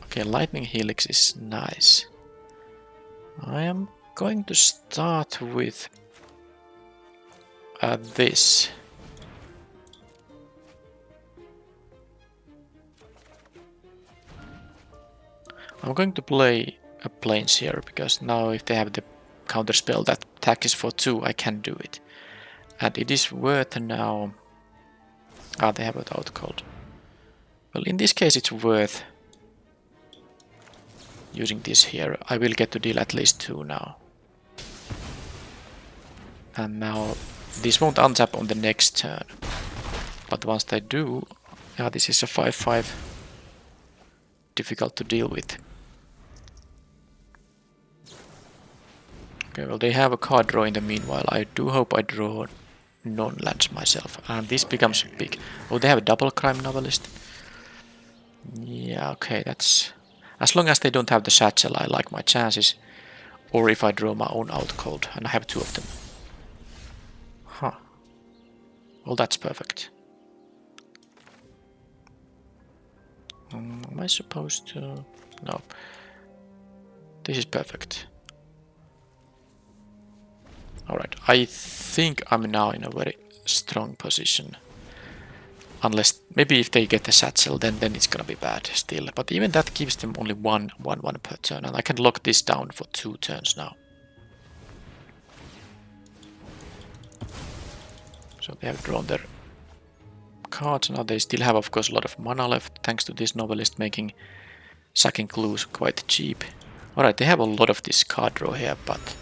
Okay, Lightning Helix is nice. I am going to start with this. I'm going to play planes here, because now if they have the counter spell that attack is for 2, I can do it. And it is worth now... Ah, they have it out cold. Well, in this case it's worth using this here. I will get to deal at least 2 now. And now this won't untap on the next turn. But once they do... Yeah, this is a 5-5. Difficult to deal with. Okay, well they have a card draw in the meanwhile. I do hope I draw non-lands myself. And this becomes big. Oh, they have a double crime novelist. Yeah, okay, that's... As long as they don't have the satchel, I like my chances. Or if I draw my own out cold, and I have 2 of them. Huh. Well, that's perfect. Am I supposed to... No. This is perfect. Alright, I think I'm now in a very strong position. Unless, maybe if they get the satchel, then it's gonna be bad still. But even that gives them only 1/1 per turn, and I can lock this down for 2 turns now. So they have drawn their cards. Now they still have, of course, a lot of mana left, thanks to this novelist making sacking clues quite cheap. Alright, they have a lot of this card draw here, but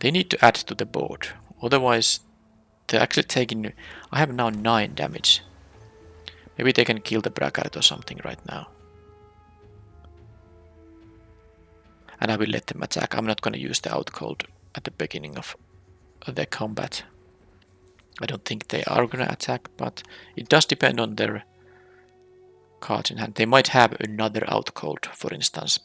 they need to add to the board. Otherwise, they're actually taking... I have now 9 damage. Maybe they can kill the Braggart or something right now. And I will let them attack. I'm not going to use the out cold at the beginning of their combat. I don't think they are going to attack, but it does depend on their cards in hand. They might have another out cold, for instance.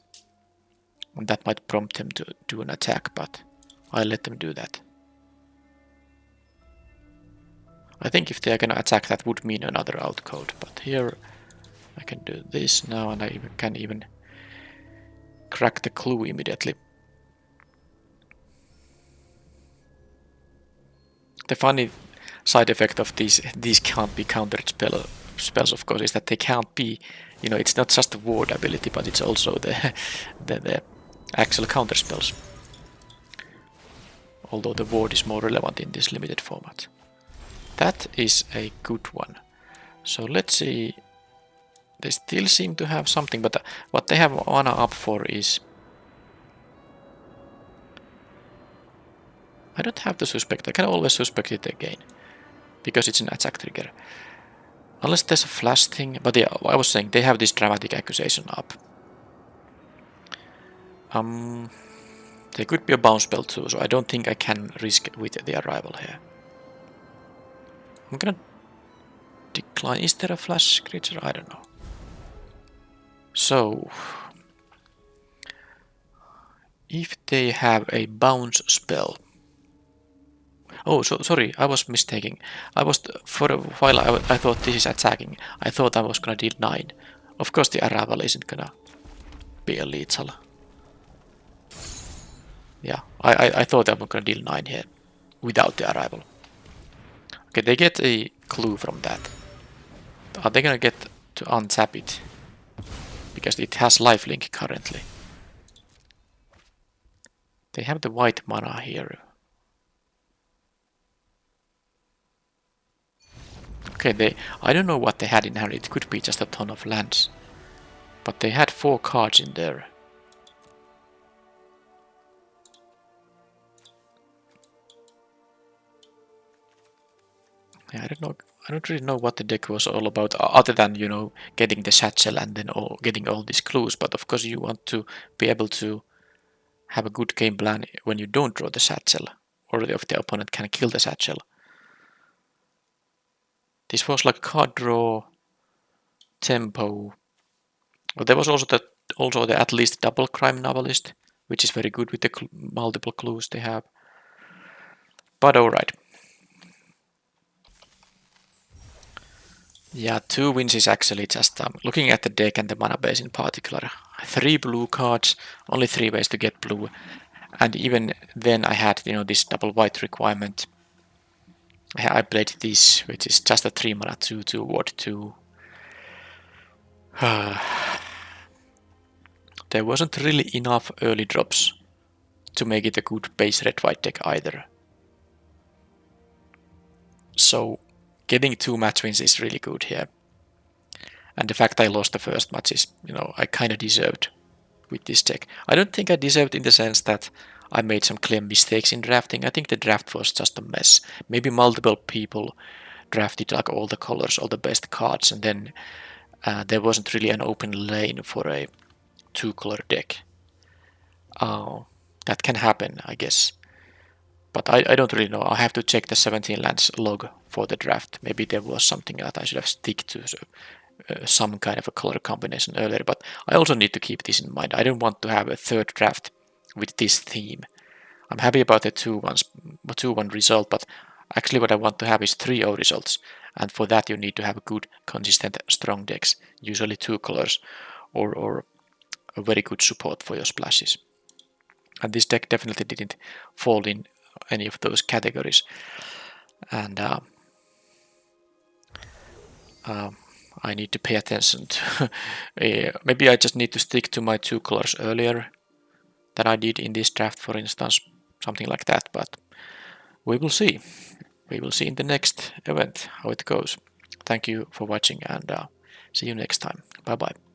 And that might prompt them to do an attack, but I'll let them do that. I think if they are going to attack, that would mean another out cold, but here I can do this now, and I can even crack the clue immediately. The funny side effect of these can't be countered spells, of course, is that they can't be, you know, it's not just the ward ability, but it's also the actual counter spells. Although the ward is more relevant in this limited format. That is a good one. So let's see. They still seem to have something, but what they have mana up for is... I don't have to suspect. I can always suspect it again, because it's an attack trigger. Unless there's a flash thing, but yeah, I was saying they have this dramatic accusation up. There could be a bounce spell too, so I don't think I can risk with the arrival here. I'm gonna decline. Is there a flash creature? I don't know. So, if they have a bounce spell... Oh, so sorry, I was mistaking. For a while I thought this is attacking. I thought I was gonna deal 9. Of course the arrival isn't gonna be a lethal. Yeah, I thought I was gonna deal 9 here without the arrival. Okay, they get a clue from that. Are they gonna get to untap it? Because it has lifelink currently. They have the white mana here. Okay, I don't know what they had in hand. It could be just a ton of lands. But they had 4 cards in there. Yeah, I don't know. I don't really know what the deck was all about, other than, you know, getting the satchel and then getting all these clues. But of course you want to be able to have a good game plan when you don't draw the satchel, or if the opponent can kill the satchel. This was like card draw, tempo. But there was also the at least double crime novelist, which is very good with the multiple clues they have. But alright. Yeah, 2 wins is actually just looking at the deck and the mana base in particular. 3 blue cards, only 3 ways to get blue. And even then I had, you know, this double white requirement. I played this, which is just a 3 mana 2/2 ward 2. there wasn't really enough early drops to make it a good base red-white deck either. So getting 2 match wins is really good here. And the fact I lost the first match is, I kind of deserved with this deck. I don't think I deserved in the sense that I made some clear mistakes in drafting. I think the draft was just a mess. Maybe multiple people drafted like all the colors, all the best cards, and then there wasn't really an open lane for a 2-color deck. That can happen, I guess. But I don't really know. I have to check the 17 lands log for the draft. Maybe there was something that I should have stick to, some kind of a color combination earlier. But I also need to keep this in mind. I don't want to have a third draft with this theme. I'm happy about the 2-1 result, but actually what I want to have is 3-0 results. And for that you need to have good, consistent, strong decks. Usually 2 colors or a very good support for your splashes. And this deck definitely didn't fall in any of those categories. And I need to pay attention to maybe I just need to stick to my 2 colors earlier than I did in this draft, for instance, something like that. But we will see. We will see in the next event how it goes. Thank you for watching, and see you next time. Bye bye.